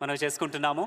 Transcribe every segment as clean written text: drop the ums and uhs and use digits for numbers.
మనం చేసుకుంటున్నాము.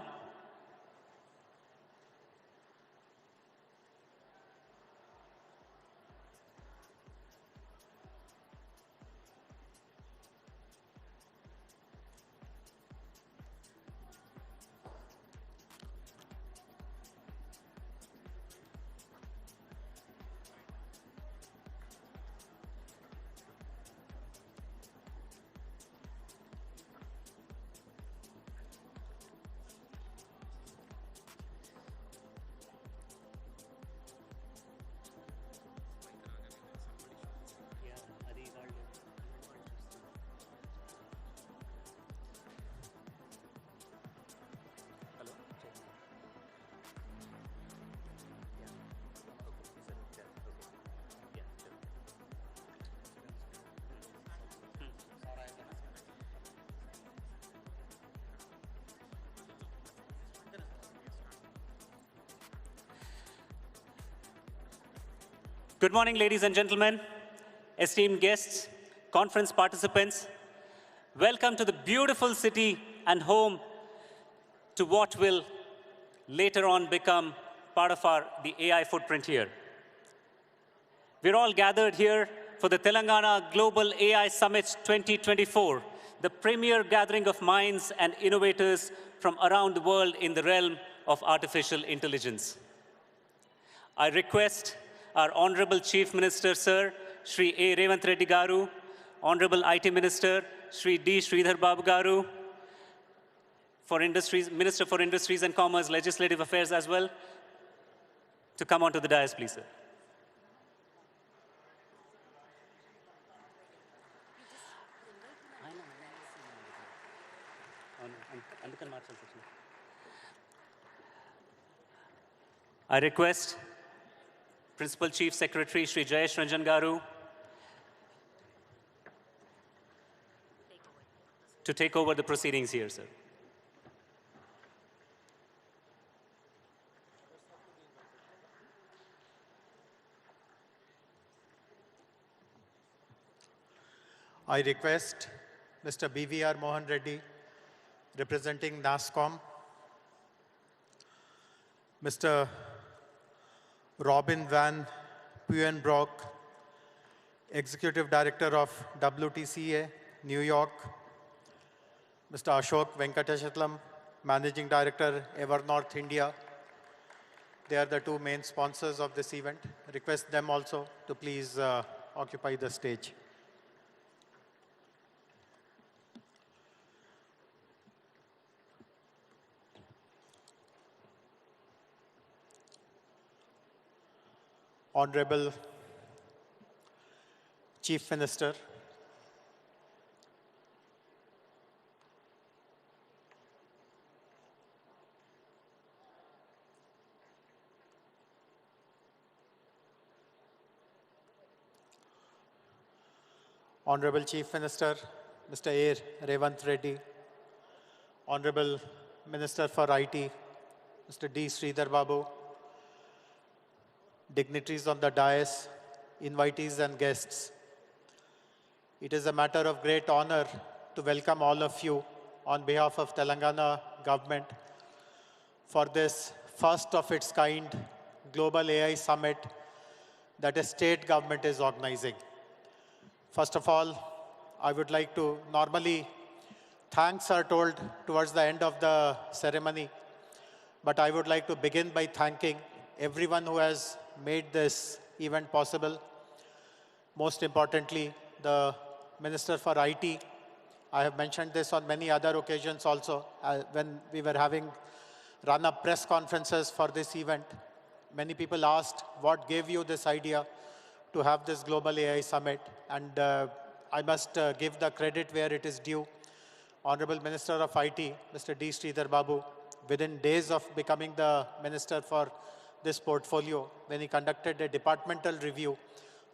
Good morning, ladies and gentlemen, esteemed guests, conference participants. Welcome to the beautiful city and home to what will later on become part of the AI footprint here. We're all gathered here for the Telangana Global AI Summit 2024, the premier gathering of minds and innovators from around the world in the realm of artificial intelligence. I request our Honorable Chief Minister, Sir, Sri.A.Revanth Reddy Garu, Honorable IT Minister, Sri D. Sridhar Babu Garu, Minister for Industries and Commerce, Legislative Affairs as well, to come onto the dais, please, sir. I request Principal Chief Secretary Sri Jayesh Ranjan Garu to take over the proceedings here, sir. I request Mr. B.V.R. Mohan Reddy, representing NASSCOM, Mr. Robin Van Puyenbroek, Executive Director of WTCA, New York, Mr. Ashok Venkateshatlam, Managing Director, Ever North India. They are the two main sponsors of this event. Request them also to please occupy the stage. Honorable Chief Minister, Honorable Chief Minister, Mr. A.Revanth Reddy, Honorable Minister for IT, Mr. D. Sridhar Babu, dignitaries on the dais, invitees and guests. It is a matter of great honor to welcome all of you on behalf of Telangana government for this first of its kind Global AI Summit that a state government is organizing. First of all, I would like to, normally thanks are told towards the end of the ceremony, but I would like to begin by thanking everyone who has made this event possible. Most importantly, the Minister for IT. I have mentioned this on many other occasions also when we were having run-up press conferences for this event. Many people asked, what gave you this idea to have this Global AI Summit? And I must give the credit where it is due. Honorable Minister of IT, Mr. D. Sridhar Babu, within days of becoming the Minister for this portfolio, when he conducted a departmental review,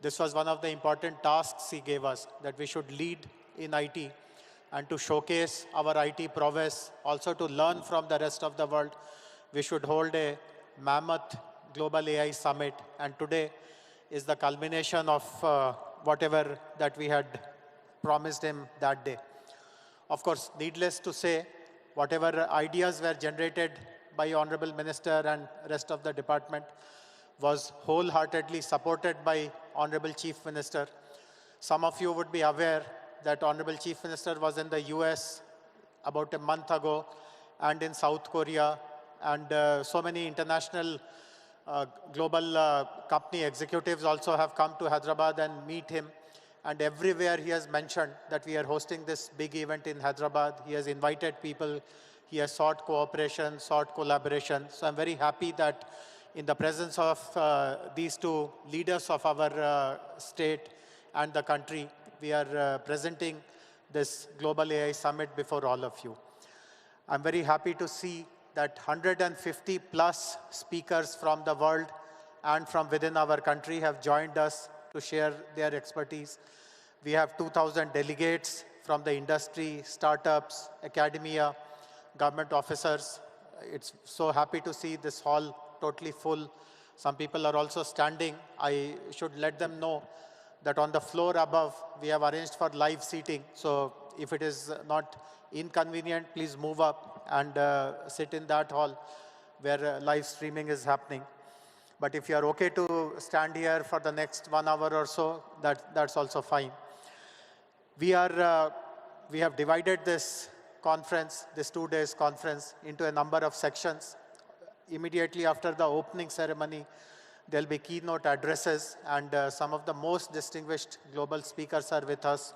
this was one of the important tasks he gave us, that we should lead in IT and to showcase our IT prowess, also to learn from the rest of the world. We should hold a mammoth Global AI Summit, and today is the culmination of whatever that we had promised him that day. Of course, needless to say, Whatever ideas were generated by Honorable Minister and rest of the department was wholeheartedly supported by Honorable Chief Minister. Some of you would be aware that Honorable Chief Minister was in the US about a month ago and in South Korea, and so many international global company executives also have come to Hyderabad and meet him. And everywhere he has mentioned that we are hosting this big event in Hyderabad. He has invited people. He has sought cooperation, sought collaboration. So I'm very happy that in the presence of these two leaders of our state and the country, we are presenting this Global AI Summit before all of you. I'm very happy to see that 150 plus speakers from the world and from within our country have joined us to share their expertise. We have 2,000 delegates from the industry, startups, academia, government officers. It's so happy to see this hall totally full. Some people are also standing. I should let them know that on the floor above, we have arranged for live seating. So if it is not inconvenient, please move up and sit in that hall where live streaming is happening. But if you are okay to stand here for the next 1 hour or so, that's also fine. We have divided this conference, this 2 days conference, into a number of sections. Immediately after the opening ceremony, there'll be keynote addresses, and some of the most distinguished global speakers are with us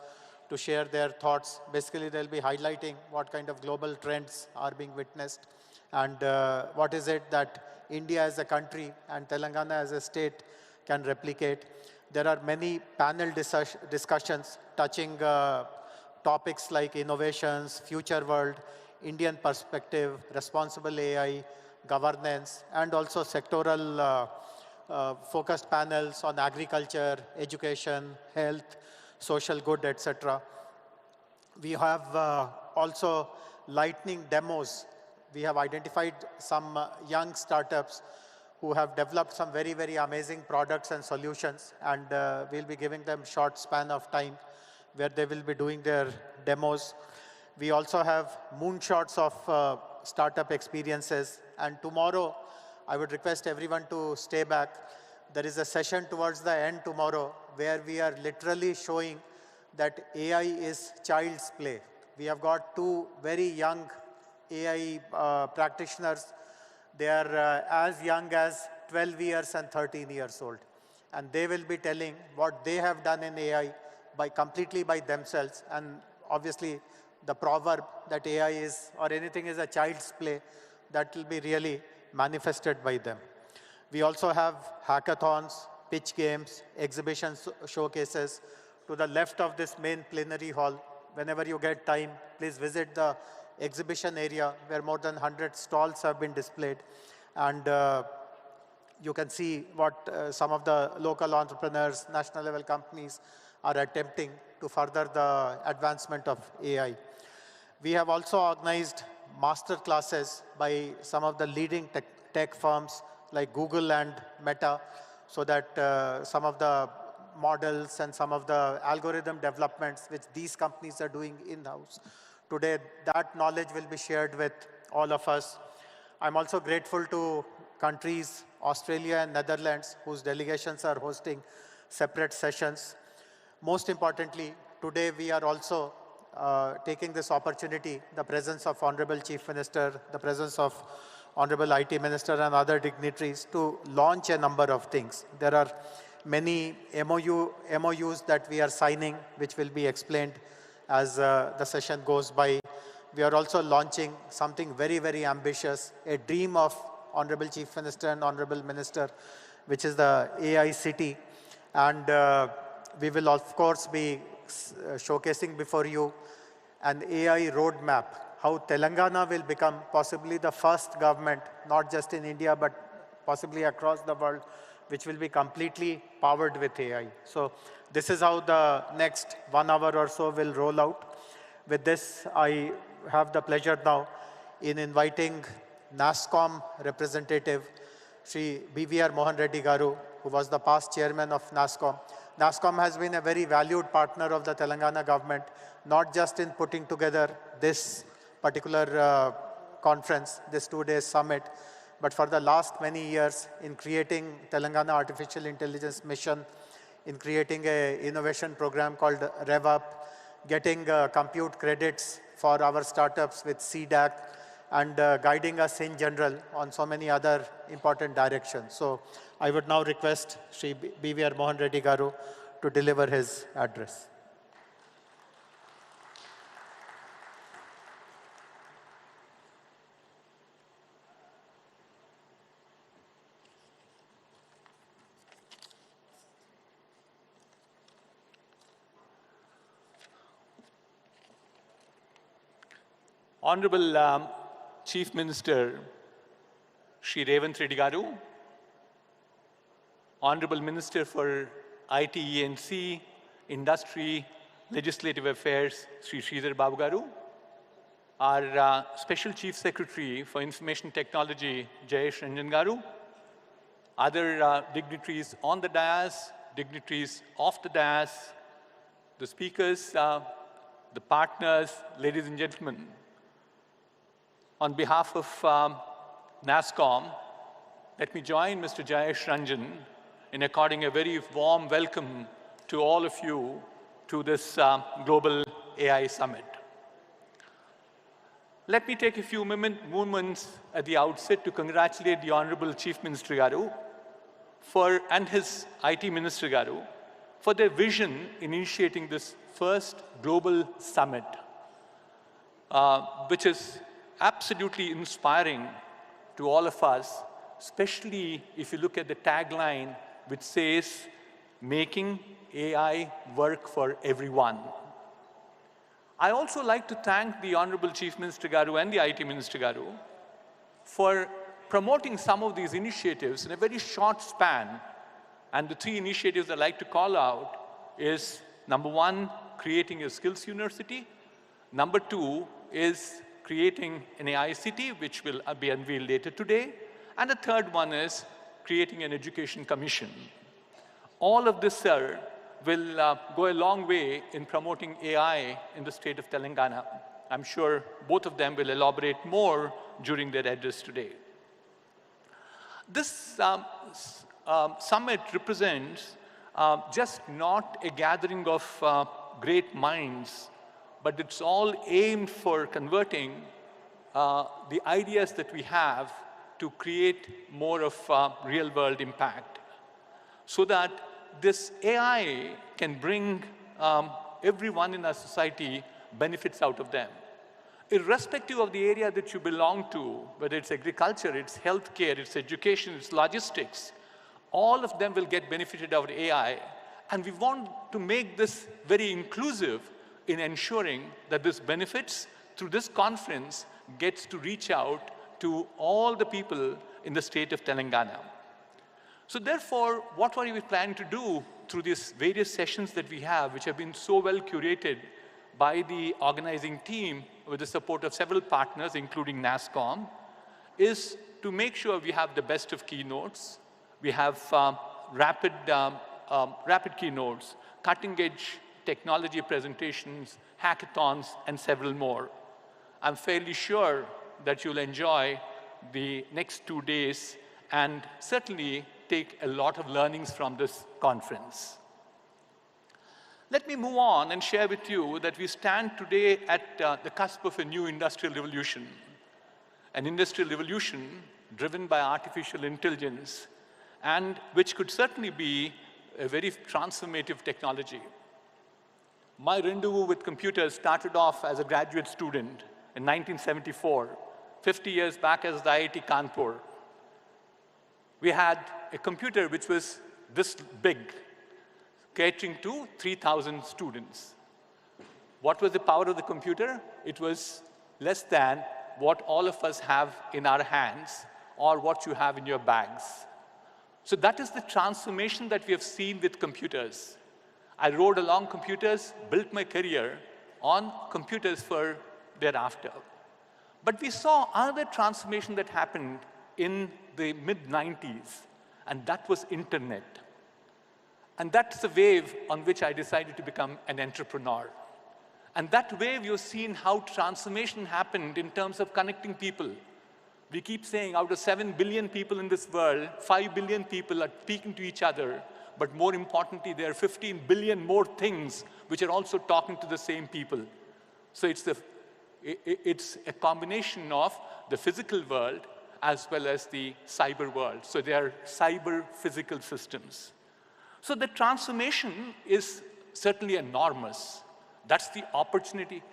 to share their thoughts. Basically, they'll be highlighting what kind of global trends are being witnessed and what is it that India as a country and Telangana as a state can replicate. There are many panel discussions touching topics like innovations, future world, Indian perspective, responsible AI, governance, and also sectoral focused panels on agriculture, education, health, social good, etc. We have also lightning demos. We have identified some young startups who have developed some very, very amazing products and solutions, and we'll be giving them short span of time where they will be doing their demos. We also have moonshots of startup experiences, and tomorrow, I would request everyone to stay back. There is a session towards the end tomorrow where we are literally showing that AI is child's play. We have got two very young AI practitioners. They are as young as 12 years and 13 years old. And they will be telling what they have done in AI completely by themselves. And obviously, the proverb that AI is, or anything is a child's play, that will be really manifested by them. We also have hackathons, pitch games, exhibitions, showcases. To the left of this main plenary hall, whenever you get time, please visit the exhibition area where more than 100 stalls have been displayed. And you can see what some of the local entrepreneurs, national level companies are attempting to further the advancement of AI. We have also organized master classes by some of the leading tech firms like Google and Meta, so that some of the models and some of the algorithm developments which these companies are doing in-house. Today, that knowledge will be shared with all of us. I'm also grateful to countries, Australia and Netherlands, whose delegations are hosting separate sessions. Most importantly, today we are also taking this opportunity, the presence of Honorable Chief Minister, the presence of Honorable IT Minister and other dignitaries to launch a number of things. There are many MOUs that we are signing, which will be explained as the session goes by. We are also launching something very, very ambitious, a dream of Honorable Chief Minister and Honorable Minister, which is the AI City. And we will, of course, be showcasing before you an AI roadmap, how Telangana will become possibly the first government, not just in India, but possibly across the world, which will be completely powered with AI. So this is how the next 1 hour or so will roll out. With this, I have the pleasure now in inviting NASSCOM representative, Shri BVR Mohan Reddy Garu, who was the past chairman of NASSCOM. NASSCOM has been a very valued partner of the Telangana government, not just in putting together this particular conference, this 2-day summit, but for the last many years in creating Telangana Artificial Intelligence Mission, in creating an innovation program called RevUp, getting compute credits for our startups with CDAC, and guiding us in general on so many other important directions. So I would now request Sri BVR Mohan Reddy Garu to deliver his address. Honorable Chief Minister Sri.A.Revanth Reddy Garu, Honorable Minister for IT, E&C, Industry, Legislative Affairs, Sri Sridhar Babu Garu, our Special Chief Secretary for Information Technology, Jayesh Ranjan Garu, other dignitaries on the dais, dignitaries off the dais, the speakers, the partners, ladies and gentlemen. On behalf of NASSCOM, let me join Mr. Jayesh Ranjan in according a very warm welcome to all of you to this Global AI Summit. Let me take a few moments at the outset to congratulate the Honorable Chief Minister Garu and his IT Minister Garu for their vision in initiating this first Global Summit, which is absolutely inspiring to all of us, especially if you look at the tagline which says, making AI work for everyone. I also like to thank the Honorable Chief Minister Garu and the IT Minister Garu for promoting some of these initiatives in a very short span. And the 3 initiatives I'd like to call out is, number 1, creating a skills university. Number 2 is creating an AI city, which will be unveiled later today. And the third one is creating an education commission. All of this, sir, will go a long way in promoting AI in the state of Telangana. I'm sure both of them will elaborate more during their address today. This summit represents just not a gathering of great minds, but it's all aimed for converting the ideas that we have to create more of real-world impact, so that this AI can bring everyone in our society benefits out of them. Irrespective of the area that you belong to, whether it's agriculture, it's healthcare, it's education, it's logistics, all of them will get benefited out of AI. And we want to make this very inclusive in ensuring that this benefits through this conference gets to reach out to all the people in the state of Telangana. So therefore, what are we planning to do through these various sessions that we have, which have been so well curated by the organizing team with the support of several partners, including NASSCOM, is to make sure we have the best of keynotes. We have rapid keynotes, cutting-edge technology presentations, hackathons, and several more. I'm fairly sure that you'll enjoy the next 2 days and certainly take a lot of learnings from this conference. Let me move on and share with you that we stand today at the cusp of a new industrial revolution, an industrial revolution driven by artificial intelligence, and which could certainly be a very transformative technology. My rendezvous with computers started off as a graduate student in 1974, 50 years back as the IIT Kanpur. We had a computer which was this big, catering to 3,000 students. What was the power of the computer? It was less than what all of us have in our hands or what you have in your bags. So that is the transformation that we have seen with computers. I rode along computers, built my career on computers for thereafter. But we saw another transformation that happened in the mid-90s, and that was internet. And that's the wave on which I decided to become an entrepreneur. And that way, we have seen how transformation happened in terms of connecting people. We keep saying out of 7 billion people in this world, 5 billion people are speaking to each other. But more importantly, there are 15 billion more things which are also talking to the same people. So it's a combination of the physical world as well as the cyber world. So they are cyber-physical systems. So the transformation is certainly enormous. That's the opportunity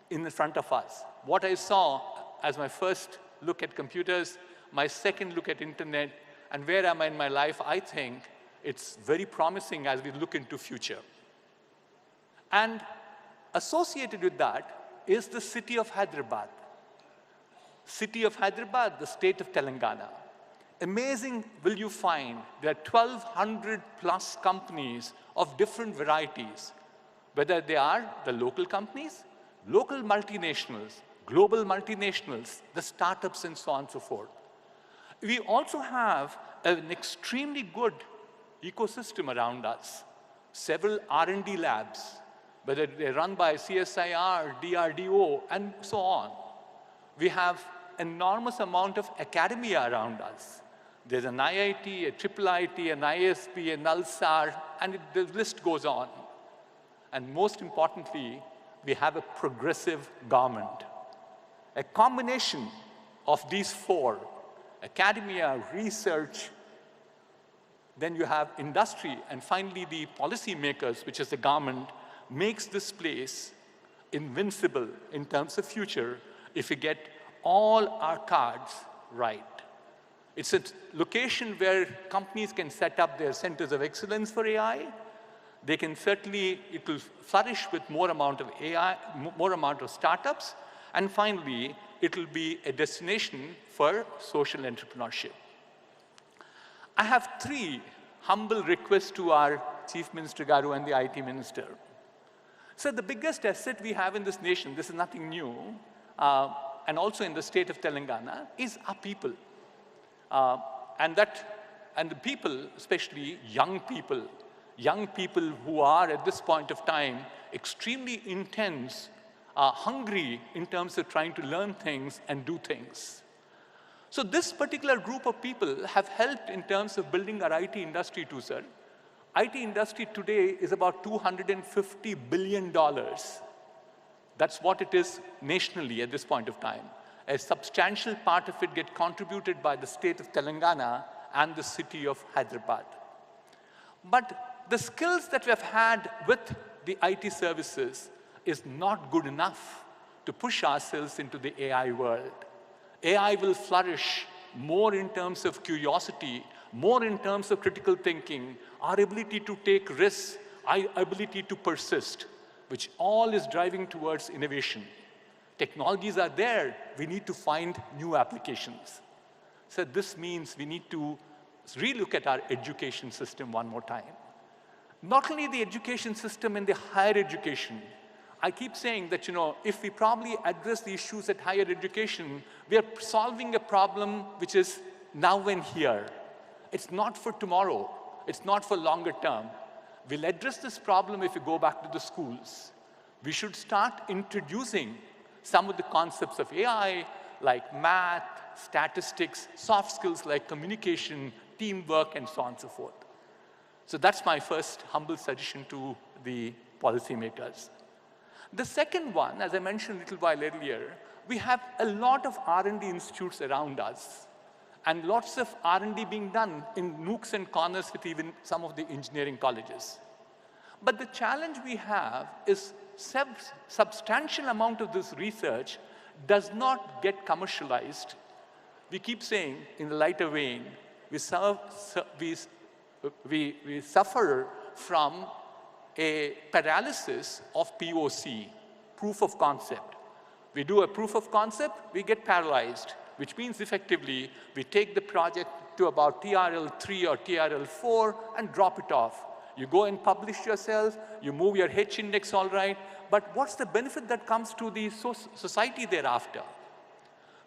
in front of us. What I saw as my first look at computers, my second look at internet, and where am I in my life, I think it's very promising as we look into future. And associated with that is the city of Hyderabad. City of Hyderabad, the state of Telangana. Amazing will you find there are 1,200 plus companies of different varieties, whether they are the local companies, local multinationals, global multinationals, the startups, and so on and so forth. We also have an extremely good ecosystem around us. Several R&D labs, whether they're run by CSIR, DRDO, and so on. We have enormous amount of academia around us. There's an IIT, a IIIT, an ISB, an NALSAR, and the list goes on. And most importantly, we have a progressive government. A combination of these four, academia, research, then you have industry, and finally the policymakers, which is the government, makes this place invincible in terms of future if we get all our cards right. It's a location where companies can set up their centers of excellence for AI. They can certainly, it will flourish with more amount of AI, more amount of startups. And finally, it will be a destination for social entrepreneurship. I have 3 humble requests to our Chief Minister Garu and the IT Minister. So the biggest asset we have in this nation, this is nothing new, and also in the state of Telangana, is our people. And the people, especially young people who are at this point of time extremely intense, hungry in terms of trying to learn things and do things. So this particular group of people have helped in terms of building our IT industry too, sir. IT industry today is about $250 billion. That's what it is nationally at this point of time. A substantial part of it gets contributed by the state of Telangana and the city of Hyderabad. But the skills that we have had with the IT services is not good enough to push ourselves into the AI world. AI will flourish more in terms of curiosity, more in terms of critical thinking, our ability to take risks, our ability to persist, which all is driving towards innovation. Technologies are there, we need to find new applications. So this means we need to relook at our education system one more time. Not only the education system in the higher education, I keep saying that, if we probably address the issues at higher education, we are solving a problem which is now and here. It's not for tomorrow. It's not for longer term. We'll address this problem if we go back to the schools. We should start introducing some of the concepts of AI, like math, statistics, soft skills like communication, teamwork, and so on and so forth. So that's my first humble suggestion to the policymakers. The second one, as I mentioned a little while earlier, we have a lot of R&D institutes around us, and lots of R&D being done in nooks and corners with even some of the engineering colleges. But the challenge we have is substantial amount of this research does not get commercialized. We keep saying, in the lighter vein, we suffer from a paralysis of POC, proof of concept. We do a proof of concept, we get paralyzed, which means effectively we take the project to about TRL 3 or TRL 4 and drop it off. You go and publish yourself, you move your H index all right, but what's the benefit that comes to the society thereafter?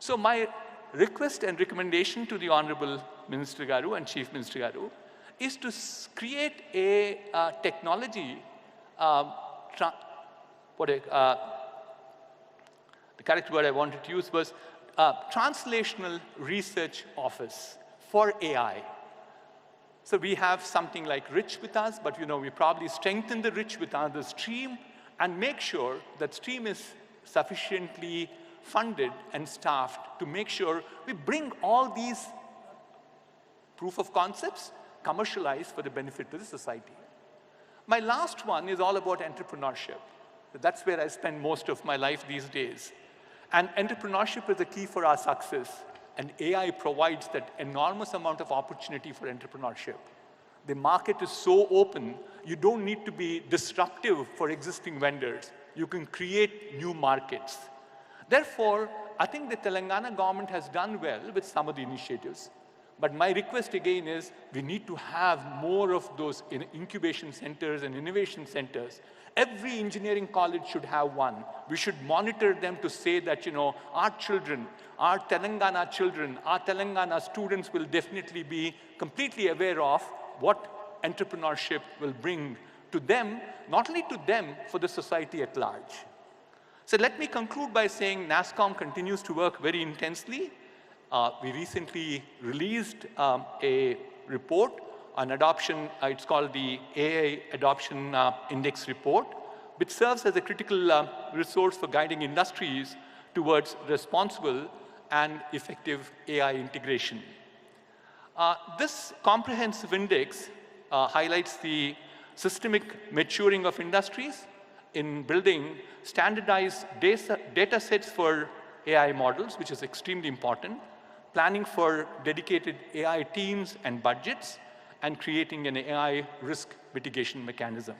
So my request and recommendation to the Honorable Minister Garu and Chief Minister Garu is to create a technology the correct word I wanted to use was translational research office for AI. So we have something like Rich with us, but we probably strengthen the Rich with another stream and make sure that stream is sufficiently funded and staffed to make sure we bring all these proof of concepts commercialized for the benefit of the society. My last one is all about entrepreneurship. That's where I spend most of my life these days. And entrepreneurship is the key for our success. And AI provides that enormous amount of opportunity for entrepreneurship. The market is so open, you don't need to be disruptive for existing vendors. You can create new markets. Therefore, I think the Telangana government has done well with some of the initiatives. But my request again is we need to have more of those incubation centers and innovation centers. Every engineering college should have one. We should monitor them to say that, our children, our Telangana students will definitely be completely aware of what entrepreneurship will bring to them, not only to them, for the society at large. So let me conclude by saying NASSCOM continues to work very intensely. We recently released a report on adoption. It's called the AI Adoption Index Report, which serves as a critical resource for guiding industries towards responsible and effective AI integration. This comprehensive index highlights the systemic maturing of industries in building standardized data sets for AI models, which is extremely important, planning for dedicated AI teams and budgets, and creating an AI risk mitigation mechanism.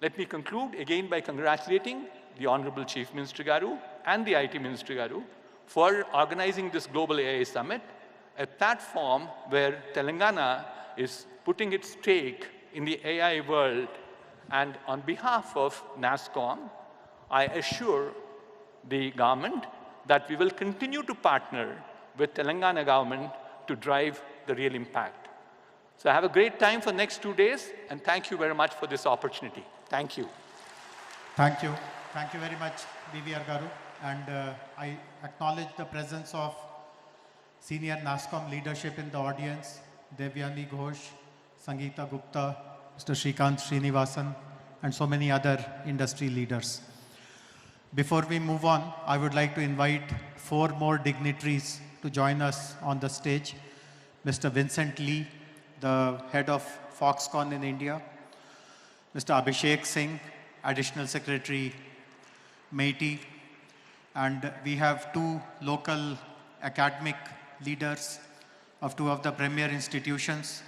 Let me conclude again by congratulating the Honorable Chief Minister Garu and the IT Minister Garu for organizing this Global AI Summit, a platform where Telangana is putting its stake in the AI world. And on behalf of NASSCOM, I assure the government that we will continue to partner with Telangana government to drive the real impact. So have a great time for the next 2 days, and thank you very much for this opportunity. Thank you. Thank you. Thank you very much, BVR Garu. And I acknowledge the presence of senior NASSCOM leadership in the audience, Devyani Ghosh, Sangeeta Gupta, Mr. Shrikant Srinivasan, and so many other industry leaders. Before we move on, I would like to invite 4 more dignitaries to join us on the stage. Mr. Vincent Lee, the head of Foxconn in India. Mr. Abhishek Singh, Additional Secretary, MeitY. And we have 2 local academic leaders of 2 of the premier institutions,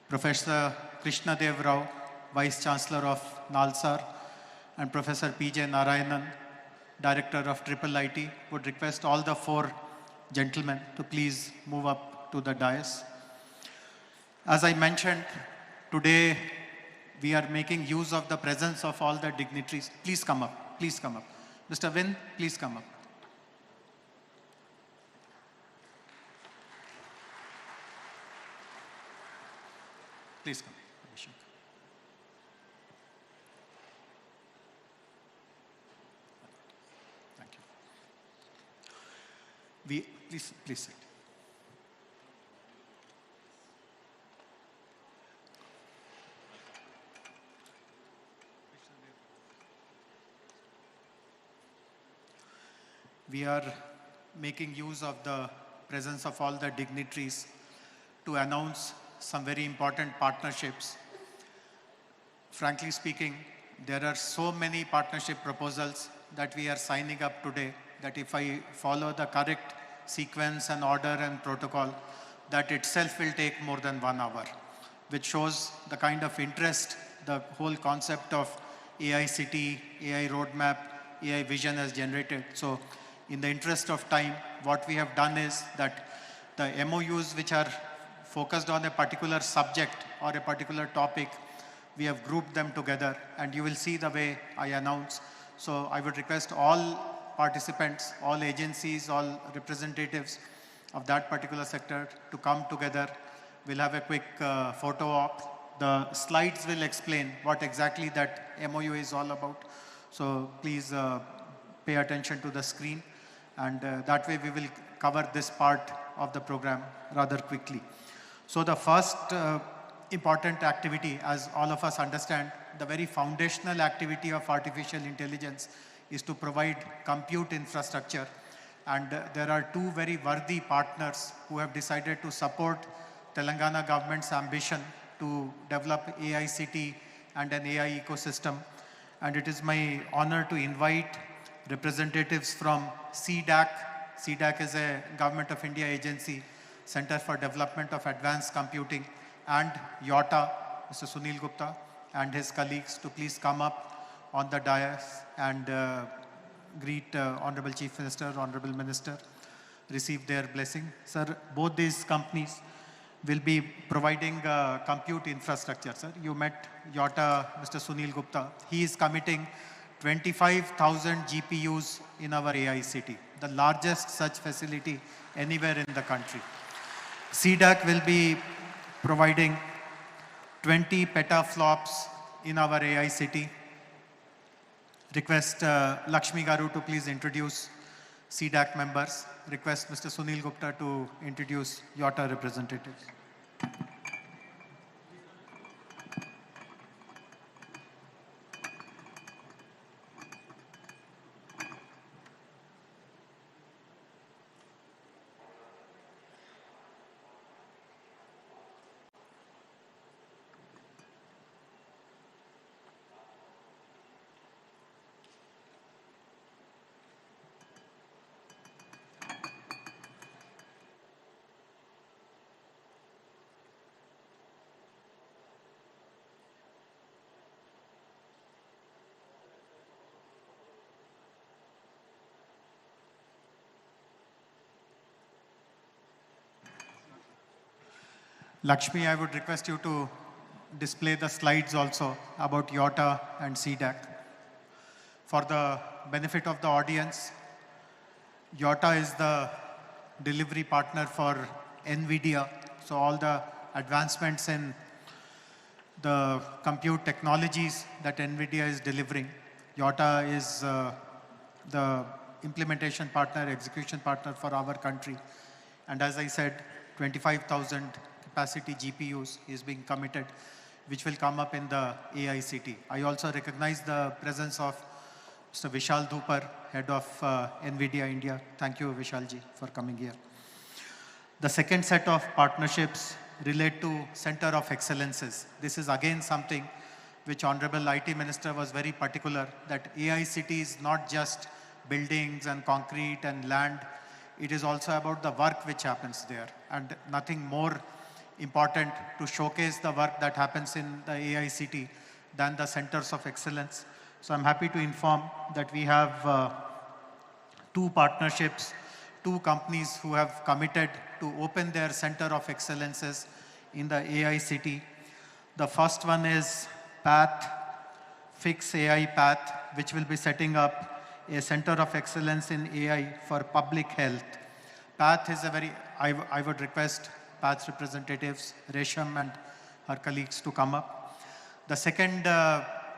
Professor Krishna Dev Rao, Vice Chancellor of Nalsar, and Professor P.J. Narayanan, Director of IIIT. Would request all the 4 gentlemen to please move up to the dais. As I mentioned, today we are making use of the presence of all the dignitaries. Please come up. Please come up. Mr. Vin, please come up. Please come. Thank you. Please sit. We are making use of the presence of all the dignitaries to announce some very important partnerships. Frankly speaking, there are so many partnership proposals that we are signing up today that if I follow the correct sequence and order and protocol, that itself will take more than 1 hour, which shows the kind of interest the whole concept of AI city, AI roadmap, AI vision has generated. So in the interest of time, what we have done is that the MOUs which are focused on a particular subject or a particular topic, we have grouped them together, and you will see the way I announce. So I would request all participants, all agencies, all representatives of that particular sector to come together. We'll have a quick photo op. The slides will explain what exactly that MOU is all about. So please pay attention to the screen, and that way we will cover this part of the program rather quickly. So the first important activity, as all of us understand, the very foundational activity of artificial intelligence is to provide compute infrastructure. And there are two very worthy partners who have decided to support Telangana government's ambition to develop AICT and an AI ecosystem. And it is my honor to invite representatives from CDAC. CDAC is a Government of India agency, Center for Development of Advanced Computing, and YOTA, Mr. Sunil Gupta, and his colleagues to please come up on the dais and greet Honorable Chief Minister, Honorable Minister, receive their blessing. Sir, both these companies will be providing compute infrastructure. Sir, you met YOTA, Mr. Sunil Gupta. He is committing 25,000 GPUs in our AI city, the largest such facility anywhere in the country. CDAC will be providing 20 petaflops in our AI city. Request Lakshmi Garu to please introduce CDAC members. Request Mr. Sunil Gupta to introduce YOTA representatives. Lakshmi, I would request you to display the slides also about YOTA and CDAC. For the benefit of the audience, YOTA is the delivery partner for NVIDIA. So all the advancements in the compute technologies that NVIDIA is delivering, YOTA is the implementation partner, execution partner for our country. And as I said, 25,000 capacity GPUs is being committed, which will come up in the AICT. I also recognize the presence of Mr. Vishal Dhupar, head of NVIDIA India. Thank you, Vishalji, for coming here. The second set of partnerships relate to Center of Excellences. This is again something which Honorable IT Minister was very particular, that AICT is not just buildings and concrete and land. It is also about the work which happens there, and nothing more important to showcase the work that happens in the AICT than the centers of excellence. So I'm happy to inform that we have two partnerships, two companies who have committed to open their center of excellences in the AICT. The first one is PATH, Fix AI PATH, which will be setting up a center of excellence in AI for public health. PATH is a very, I would request PATH's representatives, Resham and her colleagues, to come up. The second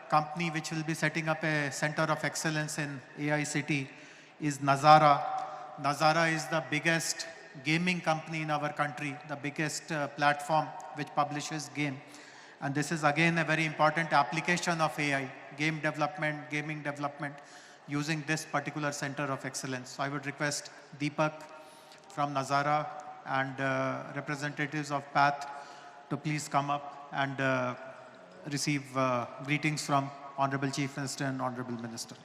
company which will be setting up a center of excellence in AICT is Nazara. Nazara is the biggest gaming company in our country, the biggest platform which publishes game. And this is again a very important application of AI, game development, gaming development, using this particular center of excellence. So I would request Deepak from Nazara and representatives of PATH to please come up and receive greetings from Honorable Chief Minister and Honorable Minister.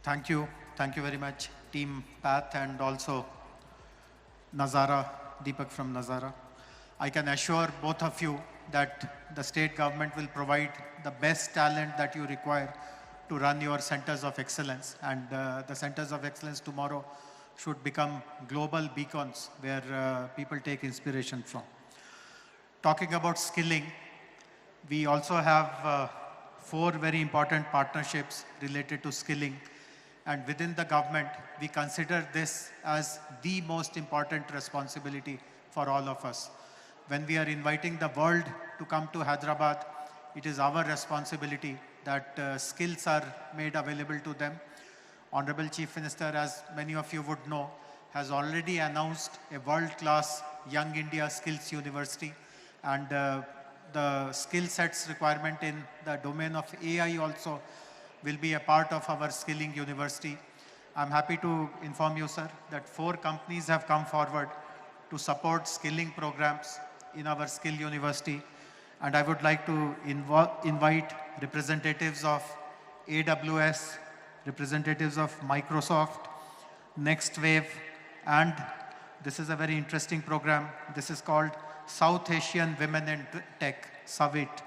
Thank you. Thank you very much, Team Path, and also Nazara, Deepak from Nazara. I can assure both of you that the state government will provide the best talent that you require to run your centers of excellence. And the centers of excellence tomorrow should become global beacons where people take inspiration from. Talking about skilling, we also have 4 very important partnerships related to skilling. And within the government, we consider this as the most important responsibility for all of us. When we are inviting the world to come to Hyderabad, it is our responsibility that skills are made available to them. Honorable Chief Minister, as many of you would know, has already announced a world-class Young India Skills University, and the skill sets requirement in the domain of AI also will be a part of our skilling university. I'm happy to inform you, sir, that 4 companies have come forward to support skilling programs in our skill university. And I would like to invite representatives of AWS, representatives of Microsoft, Next Wave, and this is a very interesting program. This is called South Asian Women in Tech, SAVIT.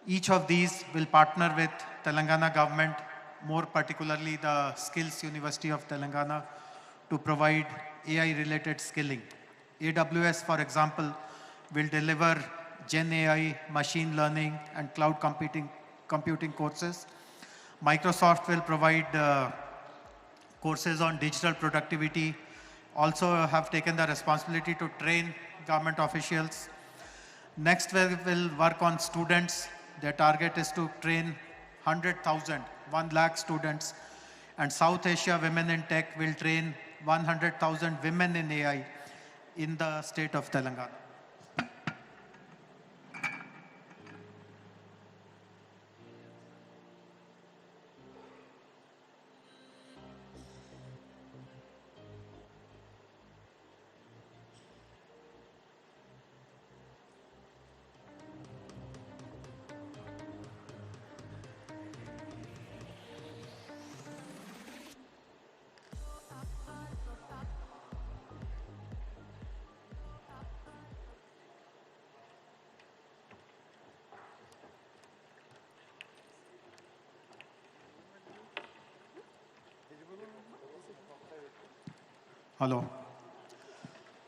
Each of these will partner with Telangana government, more particularly the Skills University of Telangana, to provide AI-related skilling. AWS, for example, will deliver Gen AI, machine learning, and cloud computing courses. Microsoft will provide courses on digital productivity, also have taken the responsibility to train government officials. Next, we will work on students. Their target is to train 100,000, 1 lakh students. And South Asia Women in Tech will train 100,000 women in AI in the state of Telangana. Hello.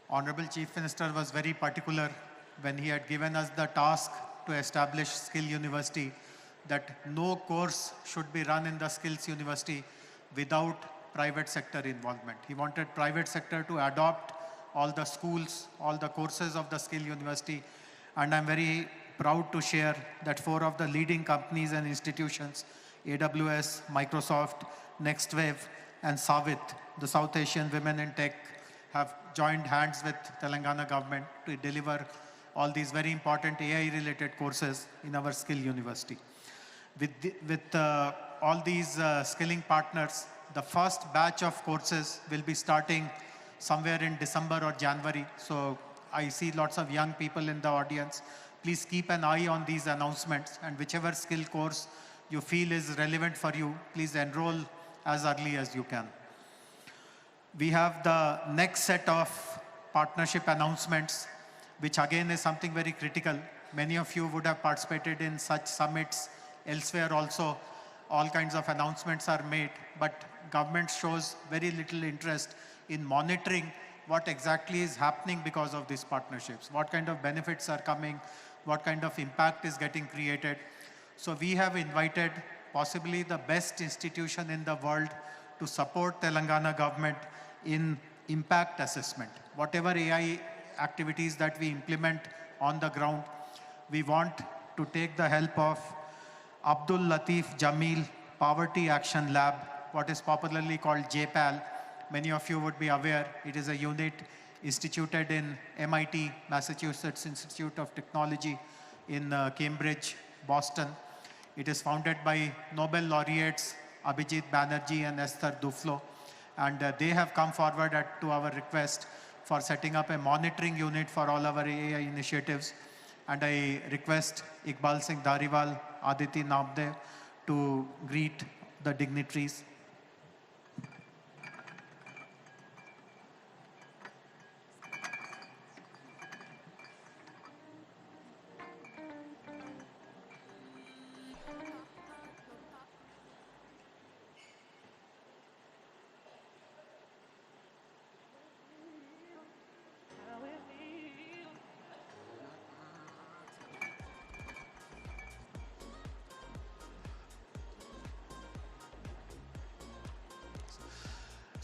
Honorable Chief Minister was very particular when he had given us the task to establish Skill University that no course should be run in the Skills University without private sector involvement. He wanted private sector to adopt all the schools, all the courses of the Skill University, and I'm very proud to share that 4 of the leading companies and institutions, AWS, Microsoft, NextWave, and SAVIT, the South Asian Women in Tech, have joined hands with Telangana government to deliver all these very important AI-related courses in our Skill University. With all these skilling partners, the first batch of courses will be starting somewhere in December or January. So I see lots of young people in the audience. Please keep an eye on these announcements, and whichever skill course you feel is relevant for you, please enroll as early as you can. We have the next set of partnership announcements, which again is something very critical. Many of you would have participated in such summits elsewhere also. All kinds of announcements are made, but government shows very little interest in monitoring what exactly is happening because of these partnerships, what kind of benefits are coming, what kind of impact is getting created. So we have invited possibly the best institution in the world to support Telangana government in impact assessment. Whatever AI activities that we implement on the ground, we want to take the help of Abdul Latif Jameel Poverty Action Lab, what is popularly called JPAL. Many of you would be aware, it is a unit instituted in MIT, Massachusetts Institute of Technology in Cambridge, Boston. It is founded by Nobel laureates Abhijit Banerjee and Esther Duflo. And they have come forward to our request for setting up a monitoring unit for all our AI initiatives. And I request Iqbal Singh Dhariwal, Aditi Nabde to greet the dignitaries.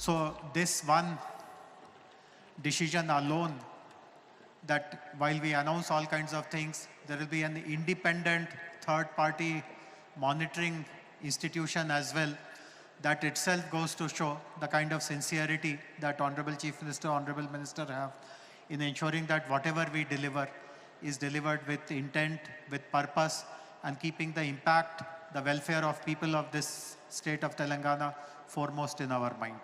So this one decision alone, that while we announce all kinds of things, there will be an independent third-party monitoring institution as well. That itself goes to show the kind of sincerity that Honorable Chief Minister, Honorable Minister have in ensuring that whatever we deliver is delivered with intent, with purpose, and keeping the impact, the welfare of people of this state of Telangana foremost in our mind.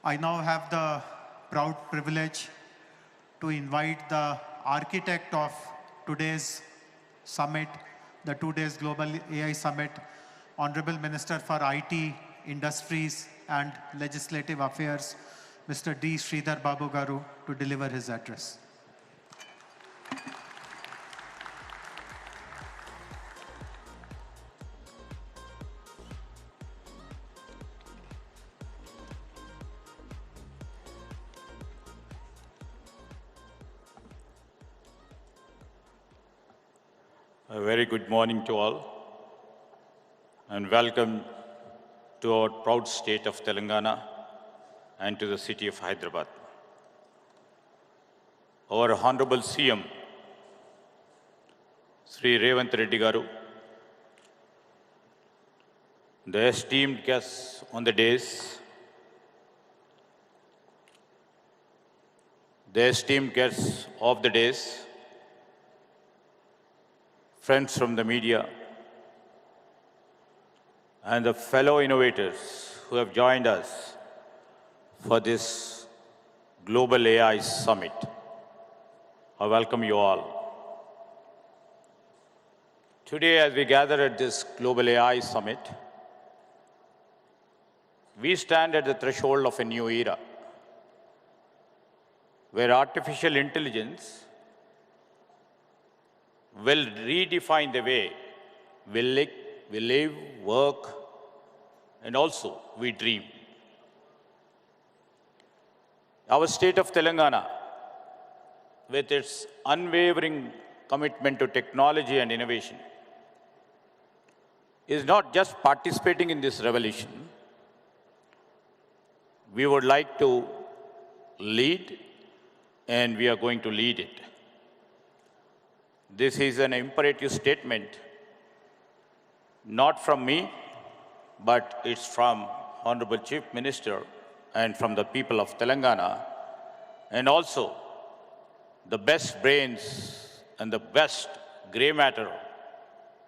I now have the proud privilege to invite the architect of today's summit, the 2 days Global AI Summit, Honorable Minister for IT, Industries and Legislative Affairs, Mr. D. Sridhar Babu Garu, to deliver his address. A very good morning to all, and welcome to our proud state of Telangana and to the city of Hyderabad. Our Hon'ble CM Sri.A.Revanth Reddy Garu, the esteemed guests on the dais, the esteemed guests of the dais, friends from the media, and the fellow innovators who have joined us for this Global AI Summit. I welcome you all. Today, as we gather at this Global AI Summit, we stand at the threshold of a new era, where artificial intelligence will redefine the way we live, work, and also we dream. Our state of Telangana, with its unwavering commitment to technology and innovation, is not just participating in this revolution. We would like to lead, and we are going to lead it. This is an imperative statement, not from me, but it's from Honorable Chief Minister and from the people of Telangana, and also the best brains and the best gray matter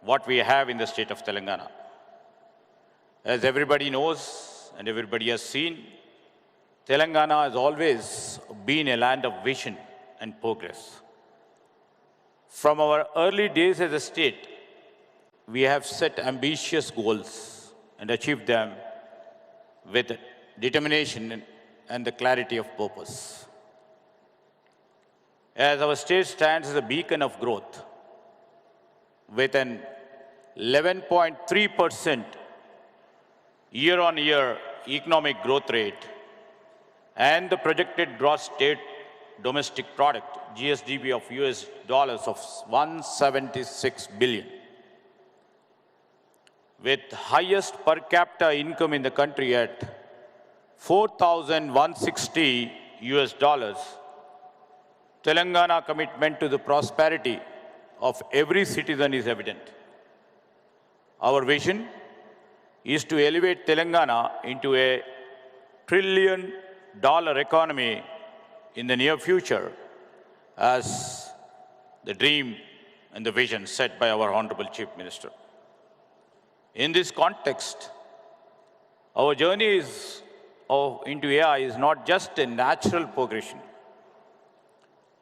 what we have in the state of Telangana. As everybody knows and everybody has seen, Telangana has always been a land of vision and progress. From our early days as a state, we have set ambitious goals and achieved them with determination and the clarity of purpose. As our state stands as a beacon of growth, with an 11.3% year-on-year economic growth rate and the projected gross state domestic product, GSDP of US dollars of 176 billion. With highest per capita income in the country at 4,160 US dollars, Telangana commitment to the prosperity of every citizen is evident. Our vision is to elevate Telangana into a $1 trillion economy in the near future, as the dream and the vision set by our Honorable Chief Minister. In this context, our journey into AI is not just a natural progression.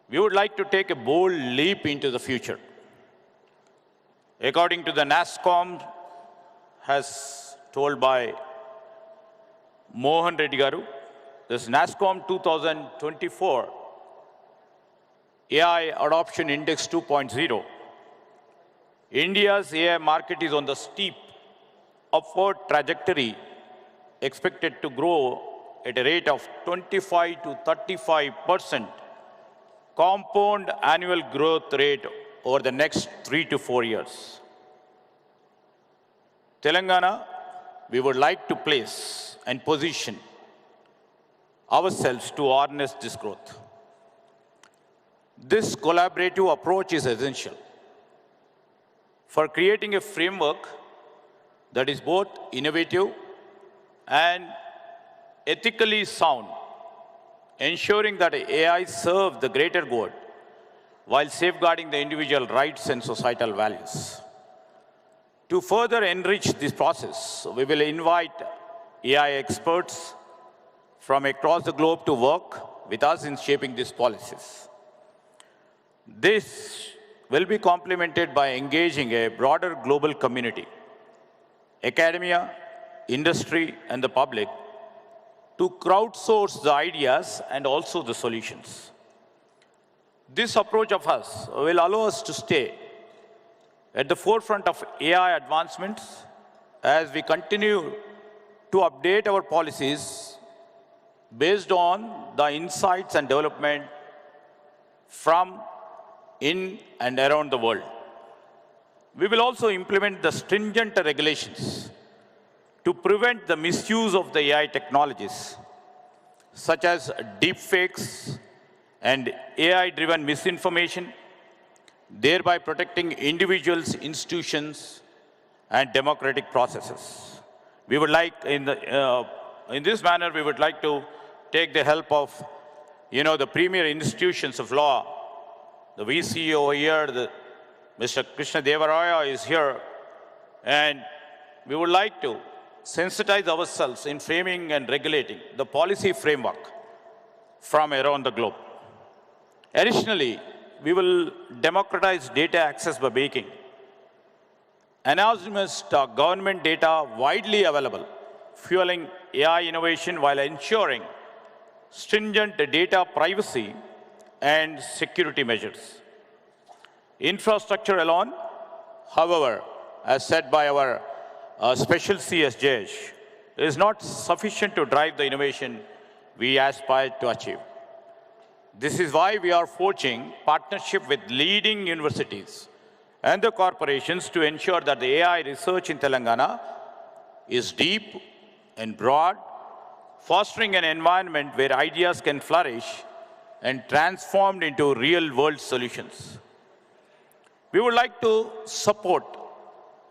We would like to take a bold leap into the future. According to the NASSCOM, as told by Mohan Reddy Garu, this NASSCOM 2024 AI Adoption Index 2.0, India's AI market is on the steep upward trajectory, expected to grow at a rate of 25 to 35% compound annual growth rate over the next 3 to 4 years. Telangana, we would like to place and position ourselves to harness this growth. This collaborative approach is essential for creating a framework that is both innovative and ethically sound, ensuring that AI serves the greater good while safeguarding the individual rights and societal values. To further enrich this process, we will invite AI experts from across the globe to work with us in shaping these policies. This will be complemented by engaging a broader global community, academia, industry, and the public to crowdsource the ideas and also the solutions. This approach of us will allow us to stay at the forefront of AI advancements as we continue to update our policies based on the insights and development from in and around the world. We will also implement the stringent regulations to prevent the misuse of the AI technologies, such as deepfakes and AI-driven misinformation, thereby protecting individuals, institutions, and democratic processes. We would like, in this manner, we would like to take the help of, the premier institutions of law. The VC over here, Mr. Krishna Devaraya is here, and we would like to sensitize ourselves in framing and regulating the policy framework from around the globe. Additionally, we will democratize data access by making anonymous government data widely available, fueling AI innovation while ensuring stringent data privacy and security measures. Infrastructure alone, however, as said by our Special CS Jayesh, is not sufficient to drive the innovation we aspire to achieve. This is why we are forging partnership with leading universities and the corporations to ensure that the AI research in Telangana is deep and broad, fostering an environment where ideas can flourish and transformed into real-world solutions. We would like to support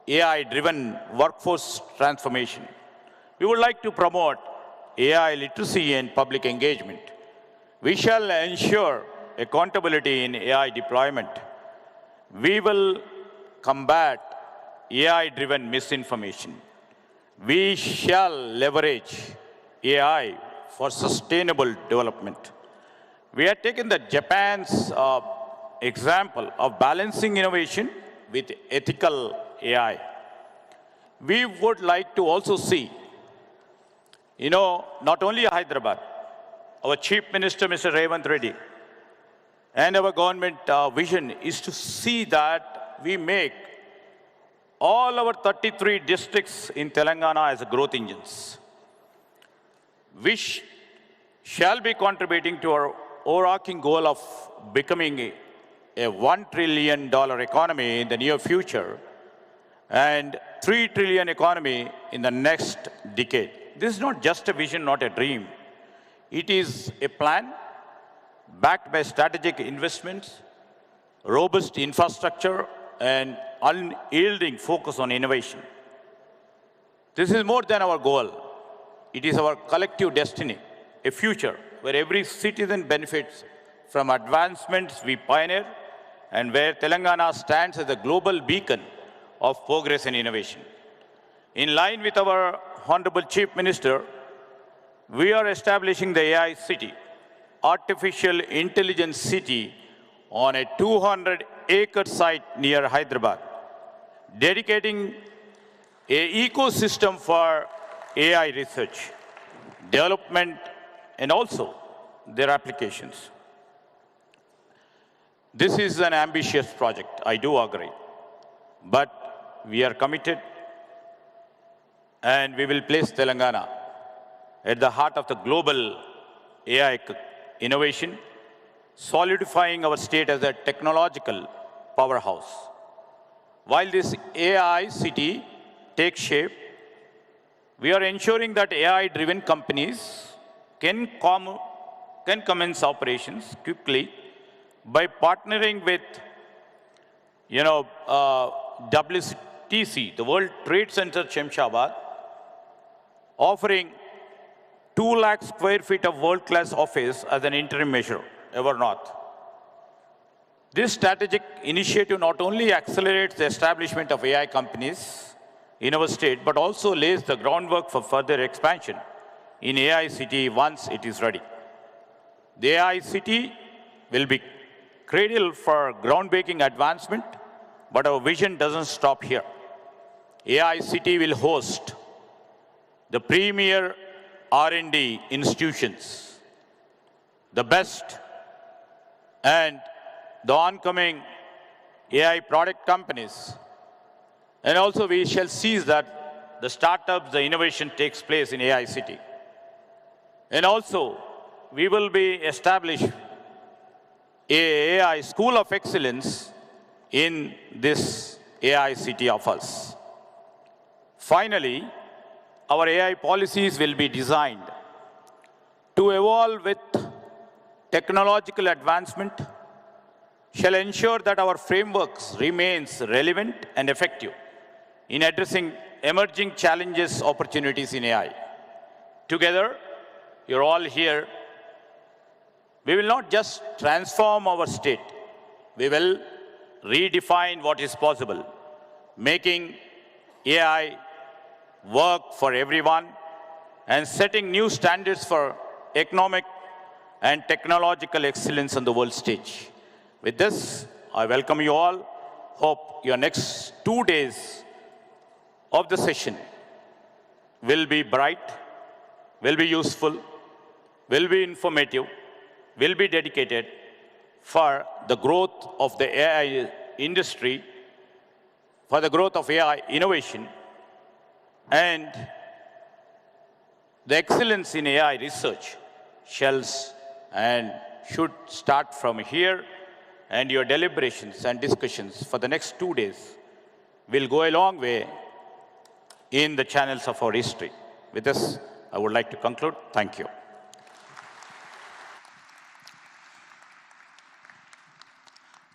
AI-driven workforce transformation. We would like to promote AI literacy and public engagement. We shall ensure accountability in AI deployment. We will combat AI-driven misinformation. We shall leverage AI for sustainable development. We have taken the Japan's example of balancing innovation with ethical AI. We would like to also see, not only Hyderabad, our Chief Minister, Mr. Revanth Reddy, and our government vision is to see that we make all our 33 districts in Telangana as growth engines, which shall be contributing to our overarching goal of becoming a $1 trillion economy in the near future and $3 trillion economy in the next decade. This is not just a vision, not a dream. It is a plan backed by strategic investments, robust infrastructure, and unyielding focus on innovation. This is more than our goal. It is our collective destiny, a future where every citizen benefits from advancements we pioneer and where Telangana stands as a global beacon of progress and innovation. In line with our Honorable Chief Minister, we are establishing the AI City, Artificial Intelligence City, on a 200-acre site near Hyderabad, dedicating an ecosystem for AI research, development, and also their applications. This is an ambitious project, I do agree, but we are committed and we will place Telangana at the heart of the global AI innovation, solidifying our state as a technological powerhouse. While this AI city takes shape, We are ensuring that AI-driven companies can commence operations quickly by partnering with, WTC, the World Trade Center, Shemshabad, offering 2 lakh square feet of world-class office as an interim measure, Evernorth. This strategic initiative not only accelerates the establishment of AI companies in our state, but also lays the groundwork for further expansion in AI City once it is ready. The AI City will be cradle for groundbreaking advancement, but our vision doesn't stop here. AI City will host the premier R&D institutions, the best and the oncoming AI product companies. And also we shall seize that the startups, the innovation takes place in AI City. And also we will be establish a AI School of Excellence in this AI City of us. Finally, our AI policies will be designed to evolve with technological advancement, shall ensure that our frameworks remains relevant and effective in addressing emerging challenges, opportunities in AI. Together, you're all here. We will not just transform our state, we will redefine what is possible, making AI work for everyone and setting new standards for economic and technological excellence on the world stage. With this, I welcome you all. Hope your next 2 days of the session will be bright, will be useful, will be informative, will be dedicated for the growth of the AI industry, for the growth of AI innovation, and the excellence in AI research shall and should start from here, and your deliberations and discussions for the next 2 days will go a long way in the channels of our history. With this, I would like to conclude. Thank you.